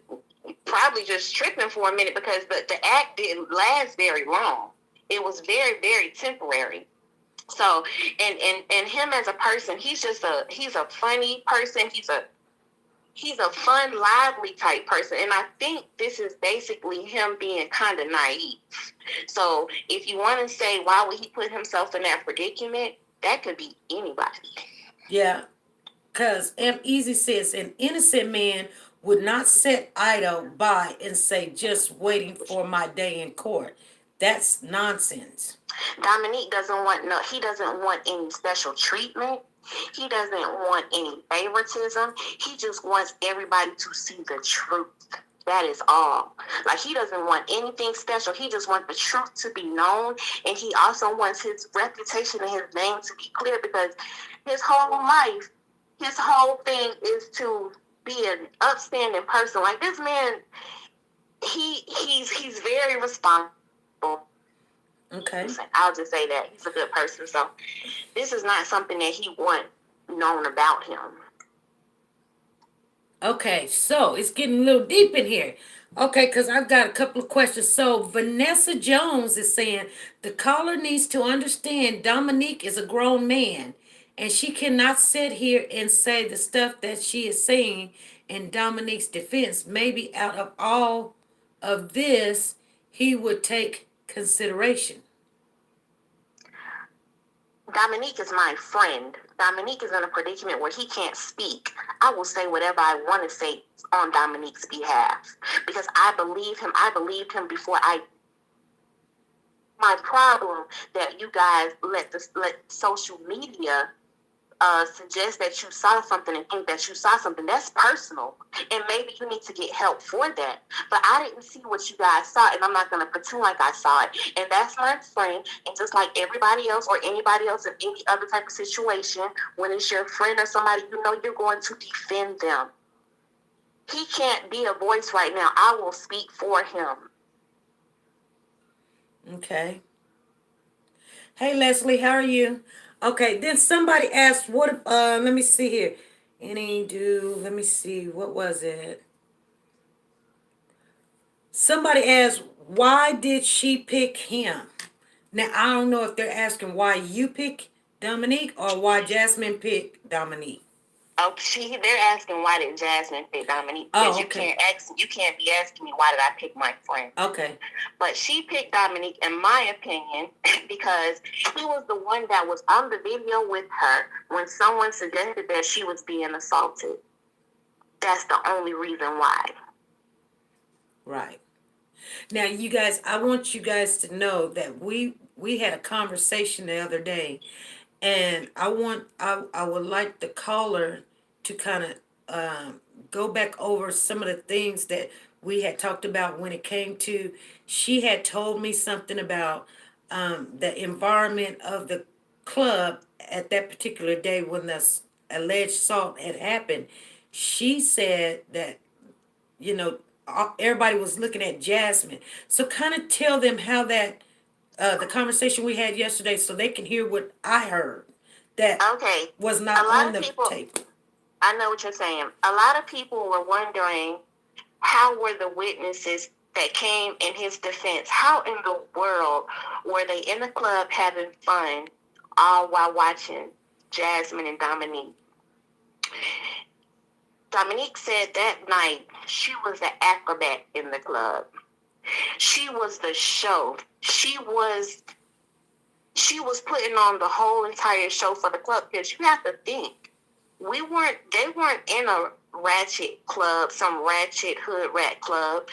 Speaker 2: probably just tripping for a minute because the act didn't last very long. It was very, very temporary. So, and him as a person, he's a funny person. He's a fun, lively type person. And I think this is basically him being kind of naive. So if you want to say, why would he put himself in that predicament? That could be anybody.
Speaker 1: Yeah, because M. Easy says an innocent man would not sit idle by and say, just waiting for my day in court. That's nonsense.
Speaker 2: Dominique he doesn't want any special treatment. He doesn't want any favoritism. He just wants everybody to see the truth. That is all. Like, he doesn't want anything special. He just wants the truth to be known. And he also wants his reputation and his name to be clear, because his whole life, his whole thing is to be an upstanding person. Like, this man, he's very responsible.
Speaker 1: Okay.
Speaker 2: I'll just say that he's a good person. So this is not something that he want known about him.
Speaker 1: Okay, so it's getting a little deep in here. Okay, because I've got a couple of questions. So Vanessa Jones is saying the caller needs to understand Dominique is a grown man, and she cannot sit here and say the stuff that she is saying in Dominique's defense. Maybe out of all of this, he would take consideration.
Speaker 2: Dominique is my friend. Dominique is in a predicament where he can't speak. I will say whatever I want to say on Dominique's behalf, because I believe him. I believed him before my problem that you guys let social media suggest that you saw something and think that you saw something. That's personal, and maybe you need to get help for that. But I didn't see what you guys saw, and I'm not going to pretend like I saw it. And that's my friend. And just like everybody else or anybody else in any other type of situation, when it's your friend or somebody you're going to defend them. He can't be a voice right now. I will speak for him.
Speaker 1: Okay. Hey Leslie, how are you? Okay, then somebody asked what let me see here. Let me see, what was it? Somebody asked why did she pick him? Now I don't know if they're asking why you pick Dominique or why Jasmine picked Dominique.
Speaker 2: Oh, they're asking why did Jasmine pick Dominique? Because
Speaker 1: Oh,
Speaker 2: you
Speaker 1: okay.
Speaker 2: you can't be asking me why did I pick my friend.
Speaker 1: Okay.
Speaker 2: But she picked Dominique, in my opinion, because he was the one that was on the video with her when someone suggested that she was being assaulted. That's the only reason why.
Speaker 1: Right. Now, you guys, I want you guys to know that we had a conversation the other day, and I would like the caller to kind of go back over some of the things that we had talked about when it came to. She had told me something about the environment of the club at that particular day when the alleged assault had happened. She said that everybody was looking at Jasmine. So kind of tell them how that the conversation we had yesterday, so they can hear what I heard that
Speaker 2: Okay.
Speaker 1: was
Speaker 2: A
Speaker 1: not
Speaker 2: lot
Speaker 1: on
Speaker 2: of
Speaker 1: the
Speaker 2: people,
Speaker 1: tape.
Speaker 2: I know what you're saying. A lot of people were wondering how were the witnesses that came in his defense? How in the world were they in the club having fun all while watching Jasmine and Dominique? Dominique said that night she was the acrobat in the club. She was the show. She was putting on the whole entire show for the club, because you have to think they weren't in a ratchet club, some ratchet hood rat club.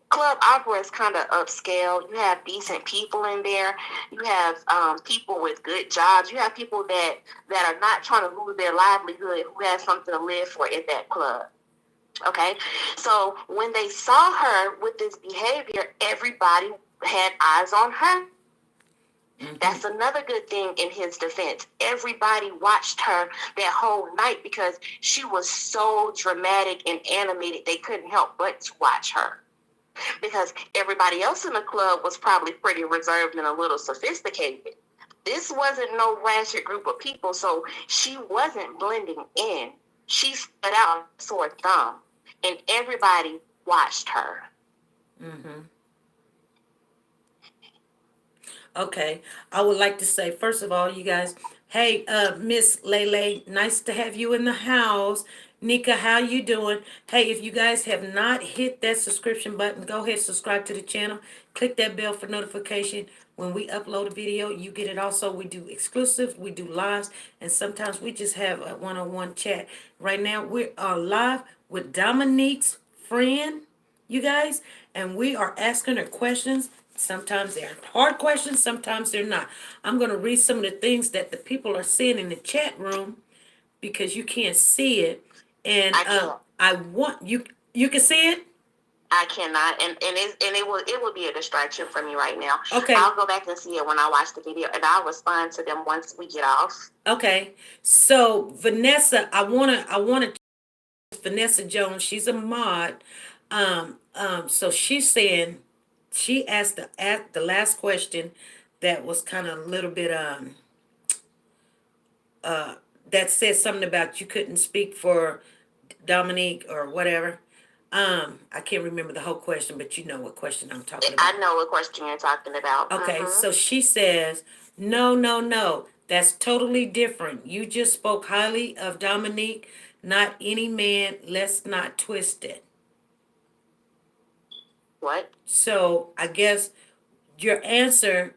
Speaker 2: Club Opera is kind of upscale. You have decent people in there. You have people with good jobs. You have people that are not trying to lose their livelihood, who have something to live for at that club. Okay, so when they saw her with this behavior, everybody had eyes on her. That's another good thing in his defense. Everybody watched her that whole night because she was so dramatic and animated, they couldn't help but to watch her. Because everybody else in the club was probably pretty reserved and a little sophisticated. This wasn't no ratchet group of people, so she wasn't blending in. She stood out a sore thumb, and everybody watched her.
Speaker 1: Okay, I would like to say first of all, you guys, hey, Miss Lele, nice to have you in the house. Nika, how you doing? Hey, if you guys have not hit that subscription button, go ahead, subscribe to the channel. Click that bell for notification. When we upload a video, you get it also. We do exclusives, we do lives, and sometimes we just have a one-on-one chat. Right now, we are live with Dominique's friend, you guys, and we are asking her questions. Sometimes they're hard questions, sometimes they're not. I'm going to read some of the things that the people are saying in the chat room because you can't see it. And
Speaker 2: I can't.
Speaker 1: I want you can see it?
Speaker 2: I cannot, and it will be a distraction for me right now.
Speaker 1: Okay.
Speaker 2: I'll go back and see it when I watch the video, and I'll respond to them once we get off.
Speaker 1: Okay. So Vanessa, I want to Vanessa Jones, she's a mod. So she's saying she asked the last question that was kind of a little bit that said something about you couldn't speak for Dominique or whatever. I can't remember the whole question, but you know what question I'm talking about.
Speaker 2: I know what question you're talking about.
Speaker 1: Okay, so she says, no, no, no, that's totally different. You just spoke highly of Dominique, not any man. Let's not twist it.
Speaker 2: What?
Speaker 1: So I guess your answer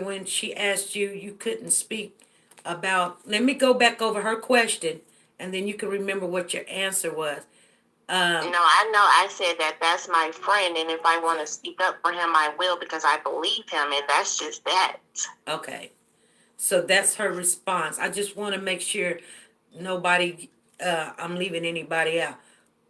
Speaker 1: when she asked you, you couldn't speak about. Let me go back over her question, and then you can remember what your answer was.
Speaker 2: No, I know I said that that's my friend, and if I want to speak up for him, I will, because I believe him, and that's just that.
Speaker 1: Okay, so that's her response. I just want to make sure nobody, I'm leaving anybody out.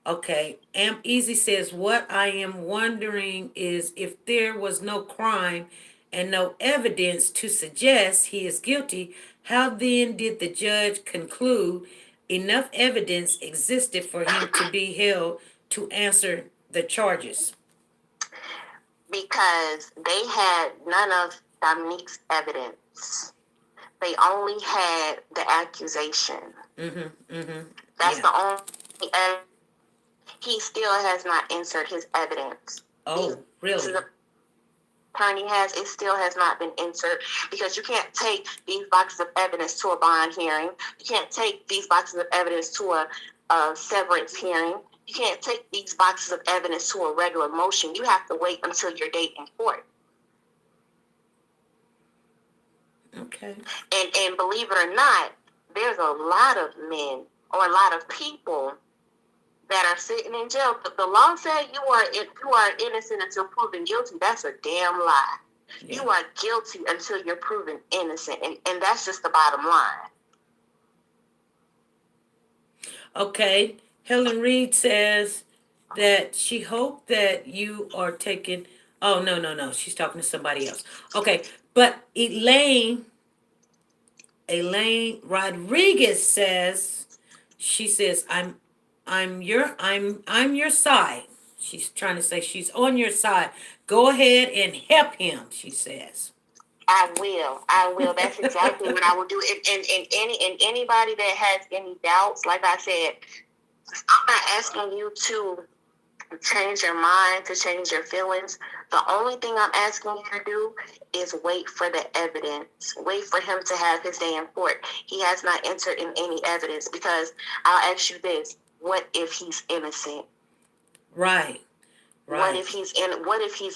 Speaker 1: Okay, Amp Easy says, what I am wondering is if there was no crime and no evidence to suggest he is guilty, how then did the judge conclude enough evidence existed for him to be held to answer the charges?
Speaker 2: Because they had none of Dominique's evidence. They only had the accusation. That's
Speaker 1: Yeah.
Speaker 2: the only evidence. He still has not answered his evidence.
Speaker 1: Oh, really?
Speaker 2: attorney has, it still has not been entered, because you can't take these boxes of evidence to a bond hearing. You can't take these boxes of evidence to a severance hearing. You can't take these boxes of evidence to a regular motion. You have to wait until your date in court.
Speaker 1: Okay.
Speaker 2: And believe it or not, there's a lot of men or a lot of people that are sitting in jail. But the law said you are innocent until proven guilty. That's a damn lie. Yeah. You are guilty until you're proven innocent, and that's just the bottom line.
Speaker 1: Okay. Helen Reed says that she hoped that you are taking. Oh, no. She's talking to somebody else. Okay. But Eiland Rodriguez says, she says, I'm your side. She's trying to say she's on your side. Go ahead and help him, she says.
Speaker 2: I will. That's exactly what I will do. And anybody that has any doubts, like I said, I'm not asking you to change your mind, to change your feelings. The only thing I'm asking you to do is wait for the evidence. Wait for him to have his day in court. He has not entered in any evidence, because I'll ask you this: what if he's innocent?
Speaker 1: Right.
Speaker 2: What if he's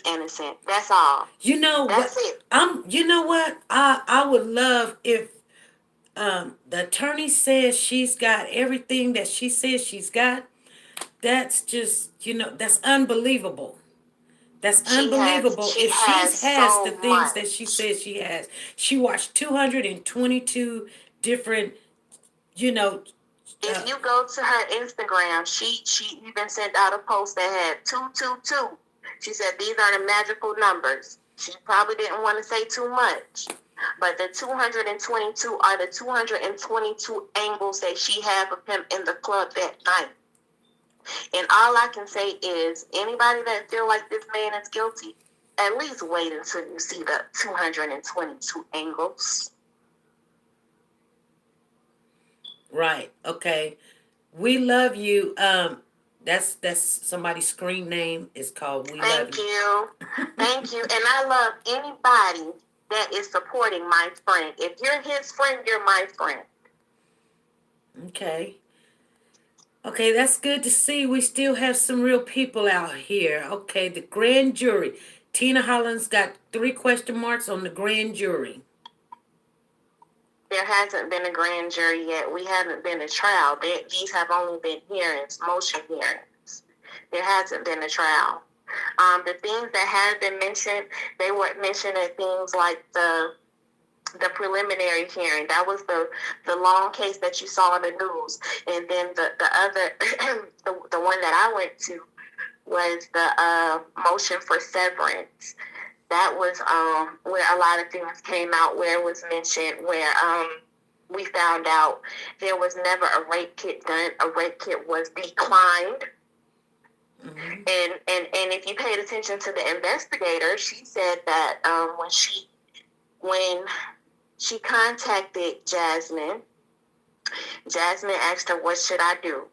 Speaker 2: innocent? That's all.
Speaker 1: You know
Speaker 2: That's
Speaker 1: what?
Speaker 2: it.
Speaker 1: You know what? I would love if the attorney says she's got everything that she says she's got. That's just, that's unbelievable. That's unbelievable. If she has the things that she says she has. She watched 222 different,
Speaker 2: if you go to her Instagram, she even sent out a post that had 222. She said these are the magical numbers. She probably didn't want to say too much, but the 222 are the 222 angles that she had of him in the club that night. And all I can say is, anybody that feel like this man is guilty, at least wait until you see the 222 angles.
Speaker 1: Right. Okay. We love you. That's somebody's screen name is called We Love You.
Speaker 2: Thank you. And I love anybody that is supporting my friend. If you're his friend, you're my friend.
Speaker 1: Okay. Okay, that's good to see. We still have some real people out here. Okay, the grand jury. Tina Holland's got 3 question marks on the grand jury.
Speaker 2: There hasn't been a grand jury yet. We haven't been a trial. These have only been hearings, motion hearings. There hasn't been a trial. The things that have been mentioned, they weren't mentioned at things like the preliminary hearing. That was the long case that you saw in the news. And then the other, the one that I went to was the motion for severance. That was where a lot of things came out, where it was mentioned, where we found out there was never a rape kit done. A rape kit was declined. Mm-hmm. And if you paid attention to the investigator, she said that when she contacted Jasmine asked her, what should I do?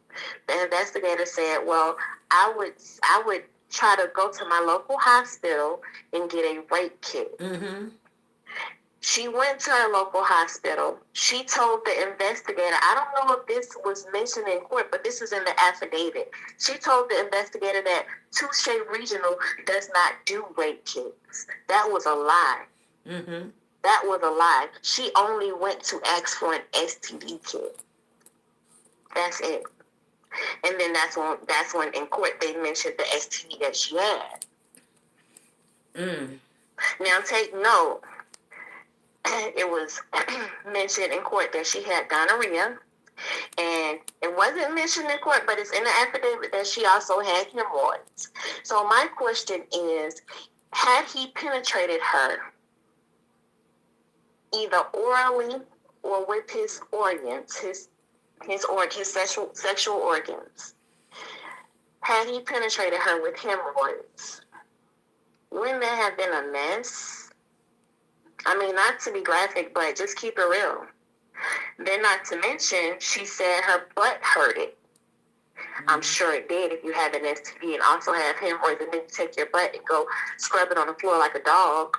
Speaker 2: The investigator said, well, I would try to go to my local hospital and get a rape kit. Mm-hmm. She went to her local hospital. She told the investigator, I don't know if this was mentioned in court, but this is in the affidavit. She told the investigator that Touche Regional does not do rape kits. That was a lie. Mm-hmm. That was a lie. She only went to ask for an STD kit. That's it. And then that's when in court they mentioned the STD that she had. Mm. Now take note. It was mentioned in court that she had gonorrhea, and it wasn't mentioned in court, but it's in the affidavit that she also had hemorrhoids. So my question is, had he penetrated her either orally or with his organs, his sexual organs, had he penetrated her with hemorrhoids, wouldn't that have been a mess? I mean, not to be graphic, but just keep it real. Then not to mention, she said her butt hurted. I'm sure it did if you had an STD and also have him or the nigga take your butt and go scrub it on the floor like a dog.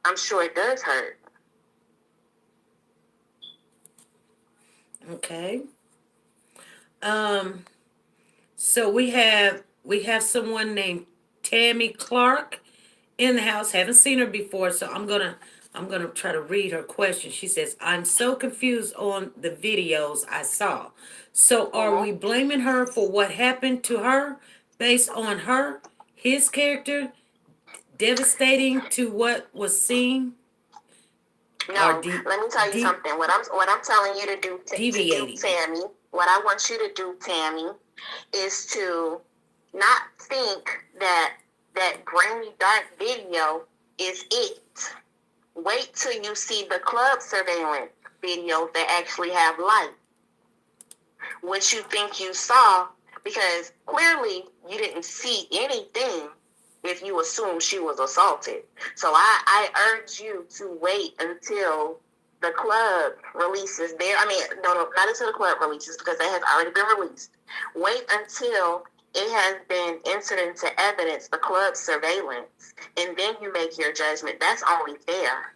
Speaker 2: I'm sure it does hurt.
Speaker 1: Okay. Um. So we have someone named Tammy Clark in the house. Haven't seen her before, so I'm gonna try to read her question. She says, "I'm so confused on the videos I saw. So are we blaming her for what happened to her based on his character devastating to what was seen, or
Speaker 2: No, let me tell you something. What I'm telling you to do,
Speaker 1: deviating?"
Speaker 2: Tammy. What I want you to do, Tammy, is to not think that grainy dark video is it. Wait till you see the club surveillance videos that actually have light. What you think you saw, because clearly you didn't see anything if you assume she was assaulted. So I urge you to wait until the club releases no, not until the club releases, because that has already been released. Wait until it has been entered into evidence, the club surveillance, and then you make your judgment. That's only fair.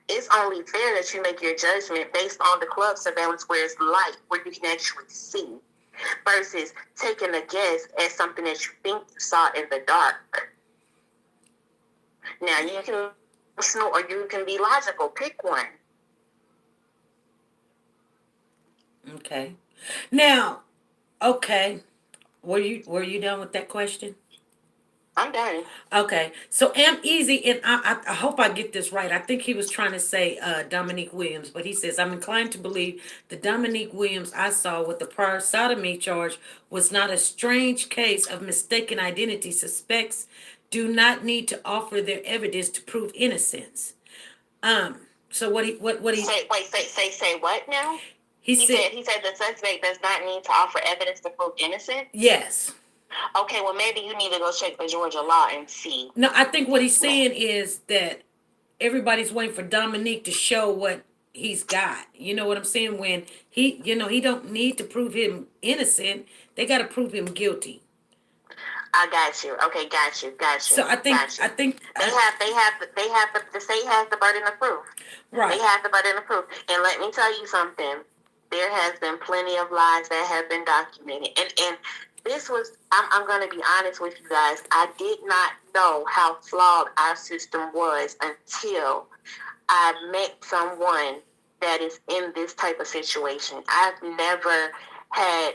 Speaker 2: It's only fair that you make your judgment based on the club surveillance where it's light, where you can actually see, versus taking a guess at something that you think you saw in the dark. Now, you can listen or you can be logical. Pick one.
Speaker 1: Okay. Now, okay. Were you done with that question?
Speaker 2: I'm done.
Speaker 1: Okay, so am easy, and I hope I get this right. I think he was trying to say Dominique Williams, but he says, I'm inclined to believe the Dominique Williams I saw with the prior sodomy charge was not a strange case of mistaken identity. Suspects do not need to offer their evidence to prove innocence. Um, so what he
Speaker 2: Say what now?
Speaker 1: he
Speaker 2: He
Speaker 1: said,
Speaker 2: said the suspect does not need to offer evidence to prove innocence.
Speaker 1: yes.
Speaker 2: Okay, well maybe you need to go check the Georgia law and see.
Speaker 1: No, I think what he's saying is that everybody's waiting for Dominique to show what he's got. You know what I'm saying? When he don't need to prove him innocent. They got to prove him guilty.
Speaker 2: I got you. Okay, got you.
Speaker 1: So
Speaker 2: The state has the burden of proof.
Speaker 1: Right.
Speaker 2: They have the burden of proof. And let me tell you something. There has been plenty of lies that have been documented. And this was, I'm going to be honest with you guys. I did not know how flawed our system was until I met someone that is in this type of situation. I've never had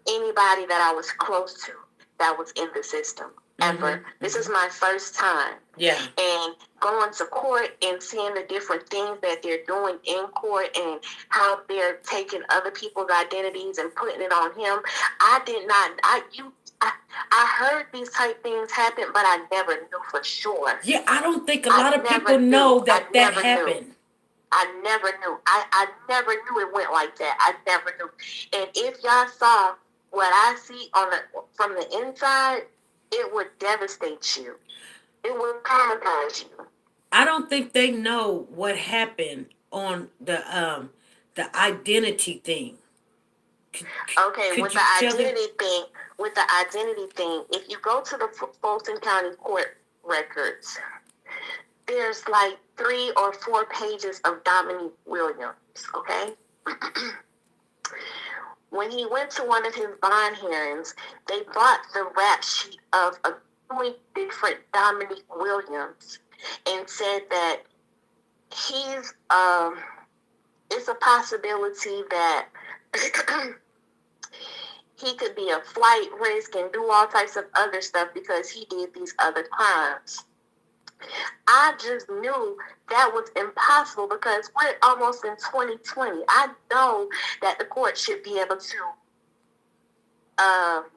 Speaker 2: anybody that I was close to that was in the system ever. Mm-hmm. This is my first time.
Speaker 1: Yeah.
Speaker 2: And going to court and seeing the different things that they're doing in court and how they're taking other people's identities and putting it on him. I heard these type things happen, but I never knew for sure.
Speaker 1: Yeah, I don't think a lot of people know that happened.
Speaker 2: I never knew. I never knew it went like that. I never knew. And if y'all saw what I see from the inside, it would devastate you. It would traumatize you.
Speaker 1: I don't think they know what happened on the identity thing.
Speaker 2: With the identity thing, if you go to the Fulton County court records, there's like 3 or 4 pages of Dominique Williams, okay? When he went to one of his bond hearings, they brought the rap sheet of a completely different Dominique Williams and said that it's a possibility that he could be a flight risk and do all types of other stuff because he did these other crimes. I just knew that was impossible because we're almost in 2020. I know that the court should be able to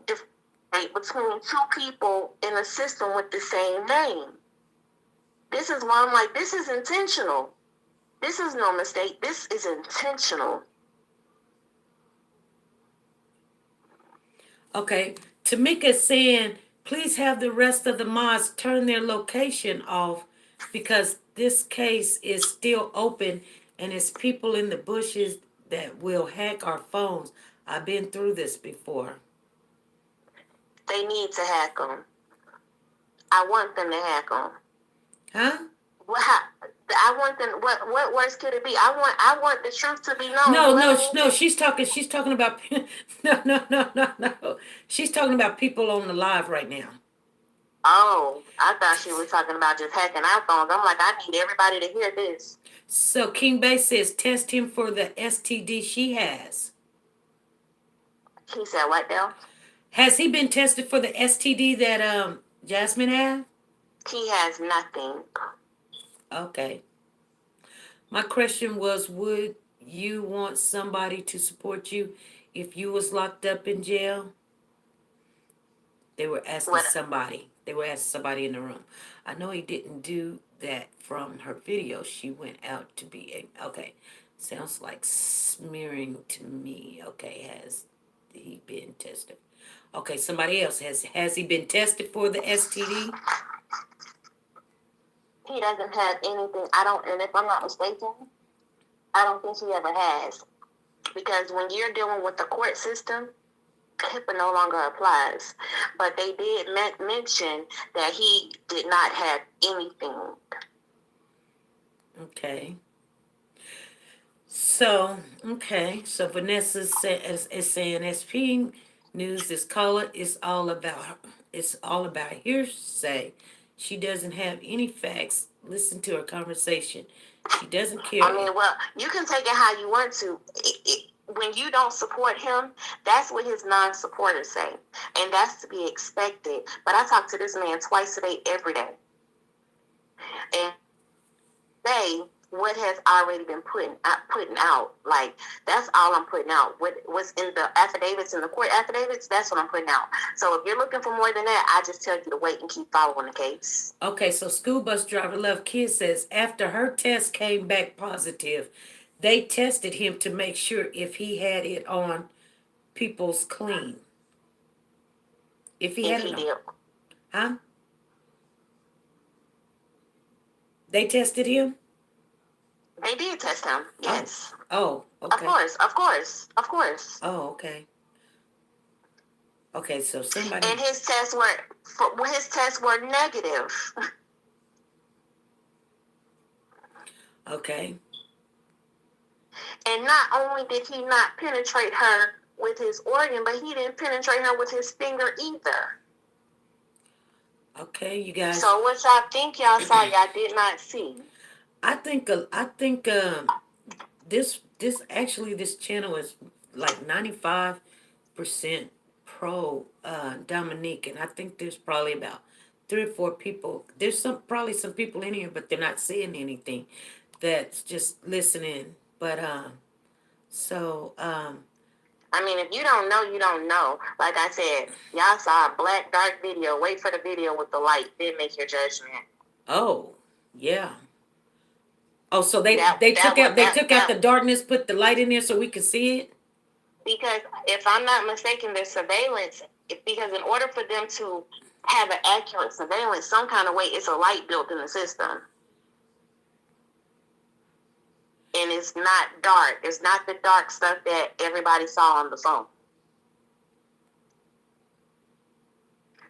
Speaker 2: differentiate between 2 people in a system with the same name. This is why I'm like, this is intentional. This is no mistake. This is intentional.
Speaker 1: Okay, Tamika's saying, please have the rest of the mods turn their location off because this case is still open and it's people in the bushes that will hack our phones. I've been through this before.
Speaker 2: They need to hack him. I want them to hack him.
Speaker 1: Huh?
Speaker 2: I want them. What worse could it be? I want the truth to be known.
Speaker 1: No. She's talking. She's talking about. No. She's talking about people on the live right now.
Speaker 2: Oh, I thought she was talking about just hacking our phones. I'm like, I need everybody to hear this.
Speaker 1: So King Bay says test him for the STD she has.
Speaker 2: He said what now?
Speaker 1: Has he been tested for the STD that Jasmine had?
Speaker 2: He has nothing.
Speaker 1: Okay. My question was, would you want somebody to support you if you was locked up in jail? They were asking somebody. They were asking somebody in the room. I know he didn't do that from her video. She went out to be okay. Sounds like smearing to me. Okay, has he been tested? Okay, somebody else has he been tested for the STD?
Speaker 2: He doesn't have anything. I don't, and if I'm not mistaken, I don't think he ever has. Because when you're dealing with the court system, HIPAA no longer applies. But they did mention that he did not have anything.
Speaker 1: Okay. So Vanessa is saying SP News is caller is all about hearsay. She doesn't have any facts. Listen to her conversation. She doesn't care.
Speaker 2: I mean, well, you can take it how you want to. When you don't support him, that's what his non-supporters say. And that's to be expected. But I talk to this man twice a day, every day. And they what has already been putting out. Like, that's all I'm putting out. What's in the affidavits, in the court affidavits, that's what I'm putting out. So if you're looking for more than that, I just tell you to wait and keep following the case.
Speaker 1: Okay, so School Bus Driver Love Kid says after her test came back positive, they tested him to make sure if he had it on people's clean. If he had it on. Huh? They tested him?
Speaker 2: They did test him, yes.
Speaker 1: Oh, okay.
Speaker 2: Of course.
Speaker 1: Oh, okay. Okay, so somebody.
Speaker 2: And his tests were negative.
Speaker 1: Okay.
Speaker 2: And not only did he not penetrate her with his organ, but he didn't penetrate her with his finger either.
Speaker 1: Okay, you guys.
Speaker 2: So what y'all think y'all saw, y'all did not see?
Speaker 1: I think this channel is like 95% pro Dominique, and I think there's probably about 3 or 4 people. There's probably some people in here, but they're not seeing anything. That's just listening. But
Speaker 2: I mean, if you don't know, you don't know. Like I said, y'all saw a black dark video. Wait for the video with the light, then make your judgment.
Speaker 1: Oh, yeah. Oh, so they took out the darkness, put the light in there so we could see it?
Speaker 2: Because if I'm not mistaken, there's surveillance. Because in order for them to have an accurate surveillance, some kind of way, it's a light built in the system. And it's not dark. It's not the dark stuff that everybody saw on the phone.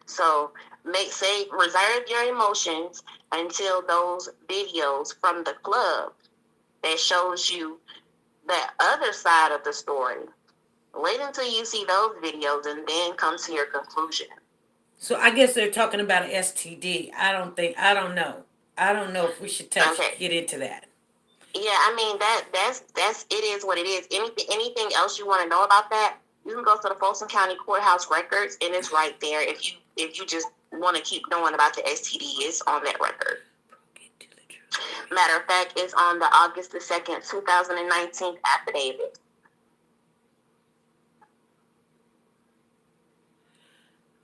Speaker 2: So reserve your emotions until those videos from the club that shows you the other side of the story. Wait until you see those videos and then come to your conclusion.
Speaker 1: So I guess they're talking about an STD. I don't know. I don't know if we should get into that.
Speaker 2: Yeah, I mean that's it is what it is. Anything else you want to know about that, you can go to the Folsom County Courthouse records, and it's right there. If you just want to keep knowing about the STD, it's on that record. Matter of fact, it's on the August the 2nd, 2019 affidavit.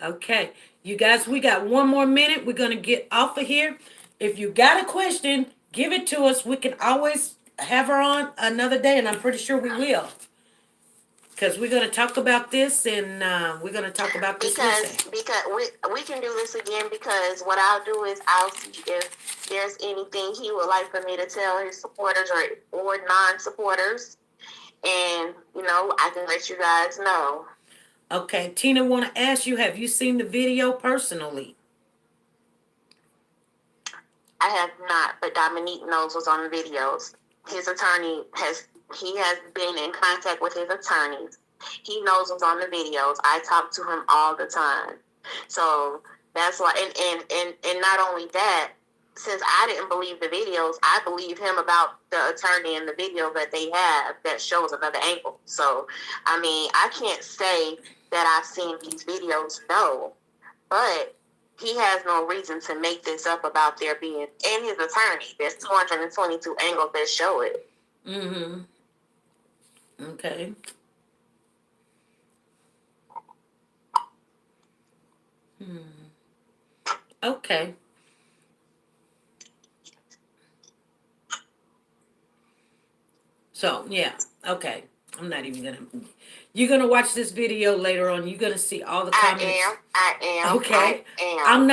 Speaker 1: Okay, you guys, we got 1 more minute. We're gonna get off of here. If you got a question, give it to us. We can always have her on another day, and I'm pretty sure we will. Because we're going to talk about this, and we're going to talk about this.
Speaker 2: Because we can do this again, because what I'll do is I'll see if there's anything he would like for me to tell his supporters or non-supporters. And, I can let you guys know.
Speaker 1: Okay, Tina want to ask you, have you seen the video personally?
Speaker 2: I have not, but Dominique knows what's on the videos. His attorney has been in contact with his attorneys. He knows what's on the videos. I talk to him all the time. So that's why, and not only that, since I didn't believe the videos, I believe him about the attorney and the video that they have that shows another angle. So, I mean, I can't say that I've seen these videos, no, but he has no reason to make this up about there being, and his attorney, there's 222 angles that show it.
Speaker 1: Mm-hmm. Okay. Okay. So, yeah. Okay. I'm not even gonna. You're gonna watch this video later on. You're gonna see all the comments. Okay.
Speaker 2: I am.
Speaker 1: I'm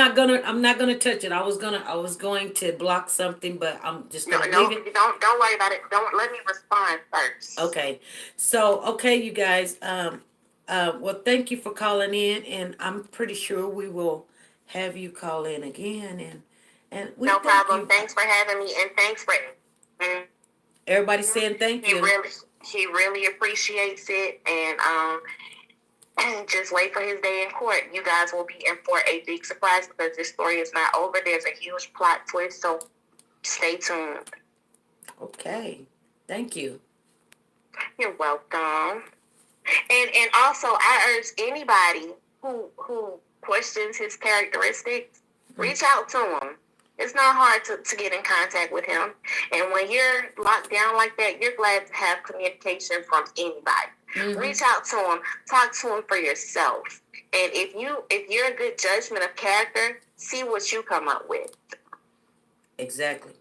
Speaker 1: not gonna touch it. I was going to block something, but I'm just
Speaker 2: No,
Speaker 1: gonna
Speaker 2: no,
Speaker 1: leave it.
Speaker 2: don't worry about it. Don't let me respond first.
Speaker 1: Okay. So, okay, you guys. Well, thank you for calling in, and I'm pretty sure we will have you call in again, and we
Speaker 2: No
Speaker 1: thank
Speaker 2: problem.
Speaker 1: you.
Speaker 2: Thanks for having me, and thanks for.
Speaker 1: Everybody saying thank
Speaker 2: He
Speaker 1: you.
Speaker 2: really appreciates it, and just wait for his day in court. You guys will be in for a big surprise because this story is not over. There's a huge plot twist, so stay tuned.
Speaker 1: Okay. Thank you.
Speaker 2: You're welcome. And also, I urge anybody who questions his characteristics, reach out to him. It's not hard to get in contact with him. And when you're locked down like that, you're glad to have communication from anybody. Mm-hmm. Reach out to him. Talk to him for yourself. And if you're a good judgment of character, see what you come up with.
Speaker 1: Exactly.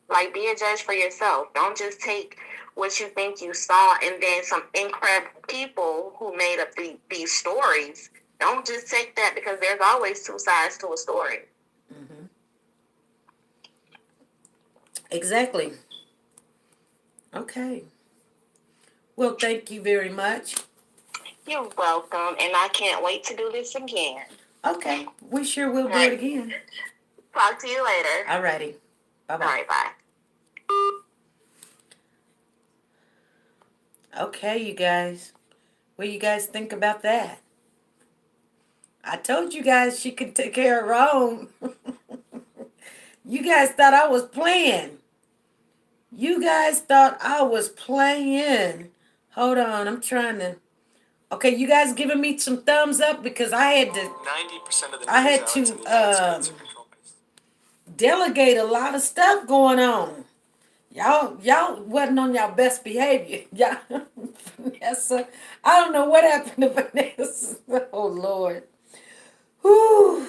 Speaker 2: Like, be a judge for yourself. Don't just take what you think you saw and then some incredible people who made up these stories. Don't just take that, because there's always two sides to a story.
Speaker 1: Mm-hmm. Exactly. Okay. Well, thank you very much.
Speaker 2: You're welcome, and I can't wait to do this again.
Speaker 1: Okay. We sure will do it again.
Speaker 2: Talk to you later.
Speaker 1: Alrighty. Bye-bye.
Speaker 2: All right, bye.
Speaker 1: Okay, you guys. What do you guys think about that? I told you guys she could take care of her own. You guys thought I was playing. Hold on, I'm trying to. Okay, you guys giving me some thumbs up because I had to. 90% of the I had to delegate a lot of stuff going on. Y'all wasn't on y'all best behavior. Y'all, Vanessa. I don't know what happened to Vanessa. Oh Lord. Whew.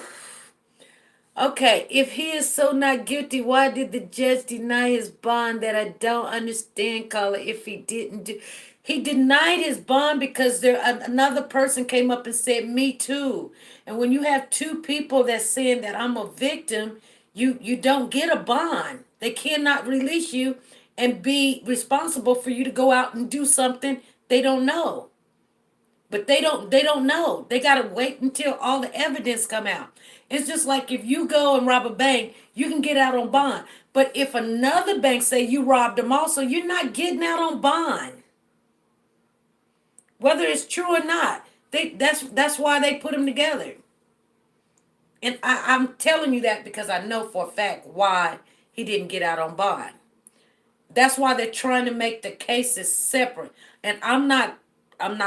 Speaker 1: Okay, if he is so not guilty, why did the judge deny his bond? That I don't understand, Carla. If he didn't do, he denied his bond because another person came up and said, "Me too." And when you have two people that's saying that I'm a victim, you don't get a bond. They cannot release you and be responsible for you to go out and do something they don't know. But they don't know. They gotta wait until all the evidence come out. It's just like if you go and rob a bank, you can get out on bond. But if another bank say you robbed them also, you're not getting out on bond. Whether it's true or not. That's why they put them together. And I'm telling you that because I know for a fact why he didn't get out on bond. That's why they're trying to make the cases separate. And I'm not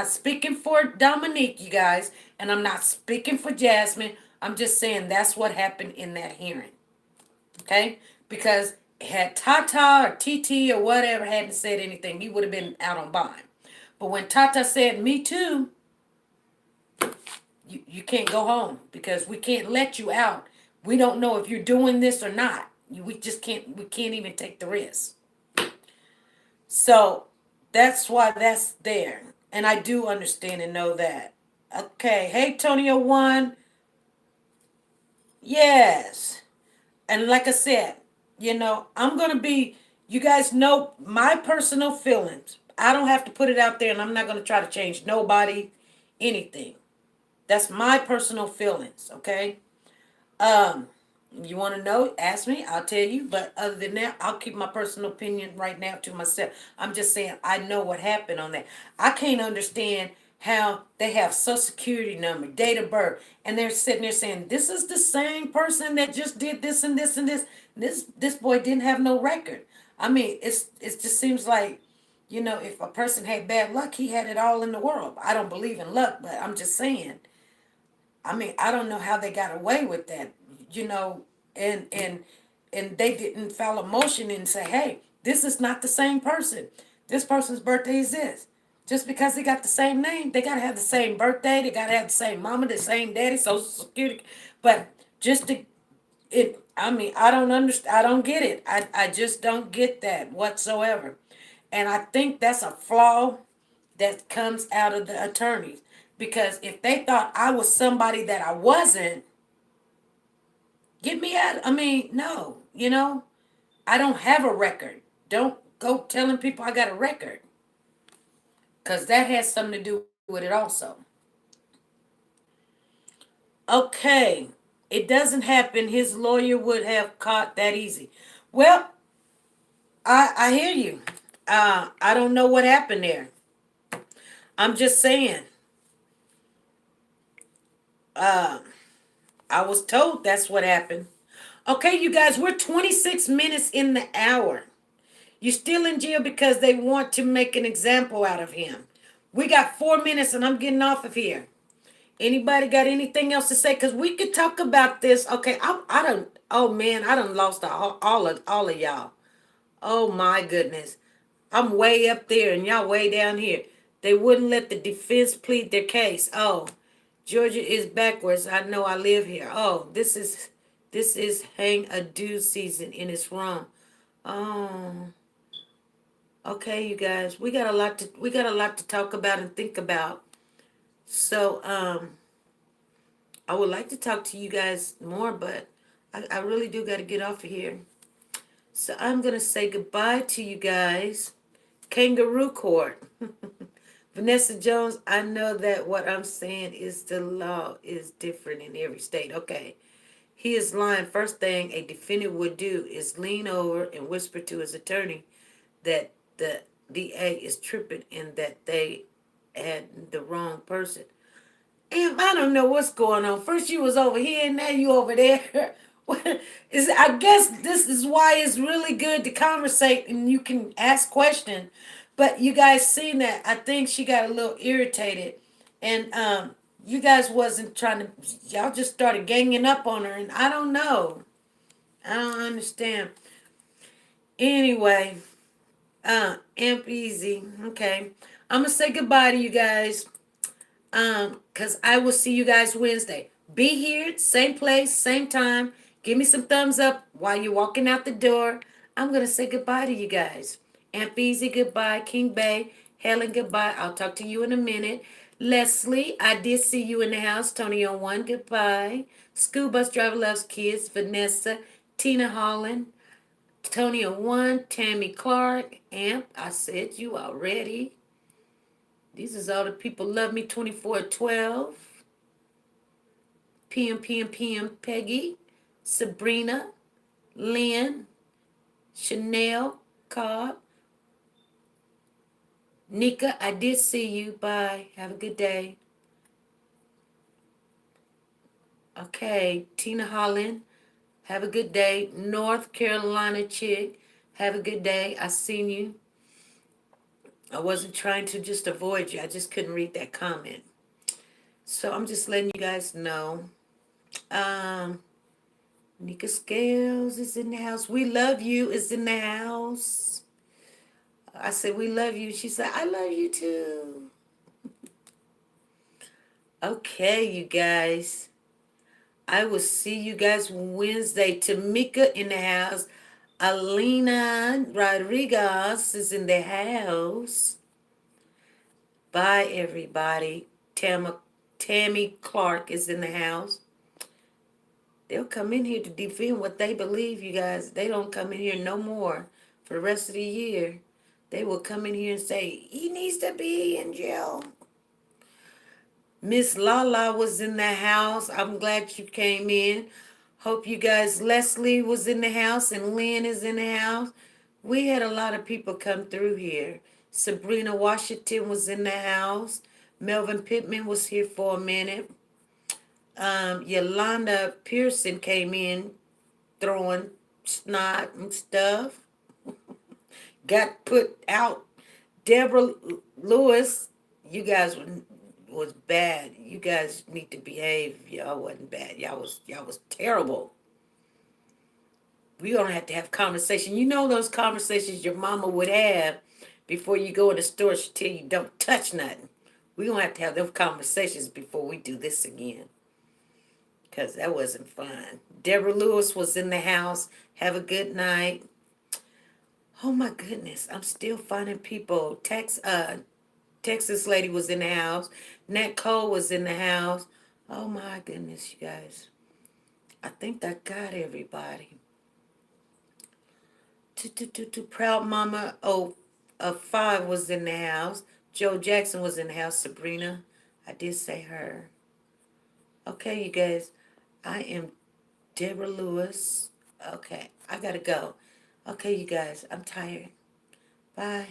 Speaker 1: speaking for Dominique, you guys, and I'm not speaking for Jasmine. I'm just saying that's what happened in that hearing. Okay? Because had Tata or TT or whatever hadn't said anything, he would have been out on bond. But when Tata said, "Me too," you can't go home because we can't let you out. We don't know if you're doing this or not. We can't even take the risk. So that's why that's there. And I do understand and know that. Okay. Hey, Tonio1. Yes. And like I said, I'm going to be, you guys know my personal feelings. I don't have to put it out there, and I'm not going to try to change nobody, anything. That's my personal feelings, okay? Um, you want to know? Ask me. I'll tell you. But other than that, I'll keep my personal opinion right now to myself. I'm just saying I know what happened on that. I can't understand how they have social security number, date of birth, and they're sitting there saying this is the same person that just did this and this and this. This boy didn't have no record. I mean, it just seems like, if a person had bad luck, he had it all in the world. I don't believe in luck, but I'm just saying. I mean, I don't know how they got away with that, you know, and and and they didn't file a motion and say, hey, this is not the same person. This person's birthday is this. Just because they got the same name, they gotta have the same birthday, they gotta have the same mama, the same daddy, social security. But just to I mean, I don't understand, I don't get it. I just don't get that whatsoever. And I think that's a flaw that comes out of the attorneys. Because if they thought I was somebody that I wasn't, get me out. I mean, no, I don't have a record. Don't go telling people I got a record. Because that has something to do with it also. Okay, it doesn't happen. His lawyer would have caught that easy. Well, I hear you. I don't know what happened there. I'm just saying. Uh, I was told that's what happened. Okay, you guys, we're 26 minutes in the hour. You're still in jail because they want to make an example out of him. We got 4 minutes and I'm getting off of here. Anybody got anything else to say? Because we could talk about this. Okay, I don't, oh man, I done lost all of y'all. Oh my goodness. I'm way up there and y'all way down here. They wouldn't let the defense plead their case. Oh, Georgia is backwards. I know I live here. Oh, this is hang a due season and it's wrong. Oh, okay, you guys. We got a lot to talk about and think about. So, I would like to talk to you guys more, but I really do got to get off of here. So I'm gonna say goodbye to you guys. Kangaroo court. Vanessa Jones, I know that what I'm saying is the law is different in every state. Okay. He is lying. First thing a defendant would do is lean over and whisper to his attorney that the DA is tripping and that they had the wrong person. And I don't know what's going on. First you was over here, and now you over there. I guess this is why it's really good to conversate and you can ask questions. But you guys seen that. I think she got a little irritated. And you guys wasn't trying to, y'all just started ganging up on her. And I don't know. I don't understand. Anyway, Amp Easy. Okay. I'm going to say goodbye to you guys. Because I will see you guys Wednesday. Be here, same place, same time. Give me some thumbs up while you're walking out the door. I'm going to say goodbye to you guys. Aunt Beezy, goodbye. King Bay, Helen, goodbye. I'll talk to you in a minute. Leslie, I did see you in the house. Tony on one, goodbye. School bus driver loves kids. Vanessa, Tina Holland, Tony on one, Tammy Clark, Amp, I said you already. These is all the people love me 2412. PM, Peggy, Sabrina, Lynn, Chanel, Cobb, Nika, I did see you. Bye. Have a good day. Okay, Tina Holland, have a good day. North Carolina chick, have a good day. I seen you. I wasn't trying to just avoid you. I just couldn't read that comment. So I'm just letting you guys know. Um, Nika Scales is in the house. We love you is in the house. I said, we love you. She said, I love you too. Okay, you guys. I will see you guys Wednesday. Tamika in the house. Alina Rodriguez is in the house. Bye, everybody. Tammy Clark is in the house. They'll come in here to defend what they believe, you guys. They don't come in here no more for the rest of the year. They will come in here and say, he needs to be in jail. Miss Lala was in the house. I'm glad you came in. Hope you guys, Leslie was in the house and Lynn is in the house. We had a lot of people come through here. Sabrina Washington was in the house. Melvin Pittman was here for a minute. Yolanda Pearson came in throwing snot and stuff. Got put out. Deborah Lewis, you guys was bad. You guys need to behave. Y'all wasn't bad. Y'all was terrible. We gonna have to have conversation. You know those conversations your mama would have before you go in the store. She tell you don't touch nothing. We gonna have to have those conversations before we do this again. Cause that wasn't fun. Deborah Lewis was in the house. Have a good night. Oh my goodness, I'm still finding people. Texas lady was in the house. Nat Cole was in the house. Oh my goodness, you guys. I think I got everybody. Proud Mama 05 was in the house. Joe Jackson was in the house. Sabrina, I did say her. Okay, you guys. I am Deborah Lewis. Okay, I gotta go. Okay, you guys. I'm tired. Bye.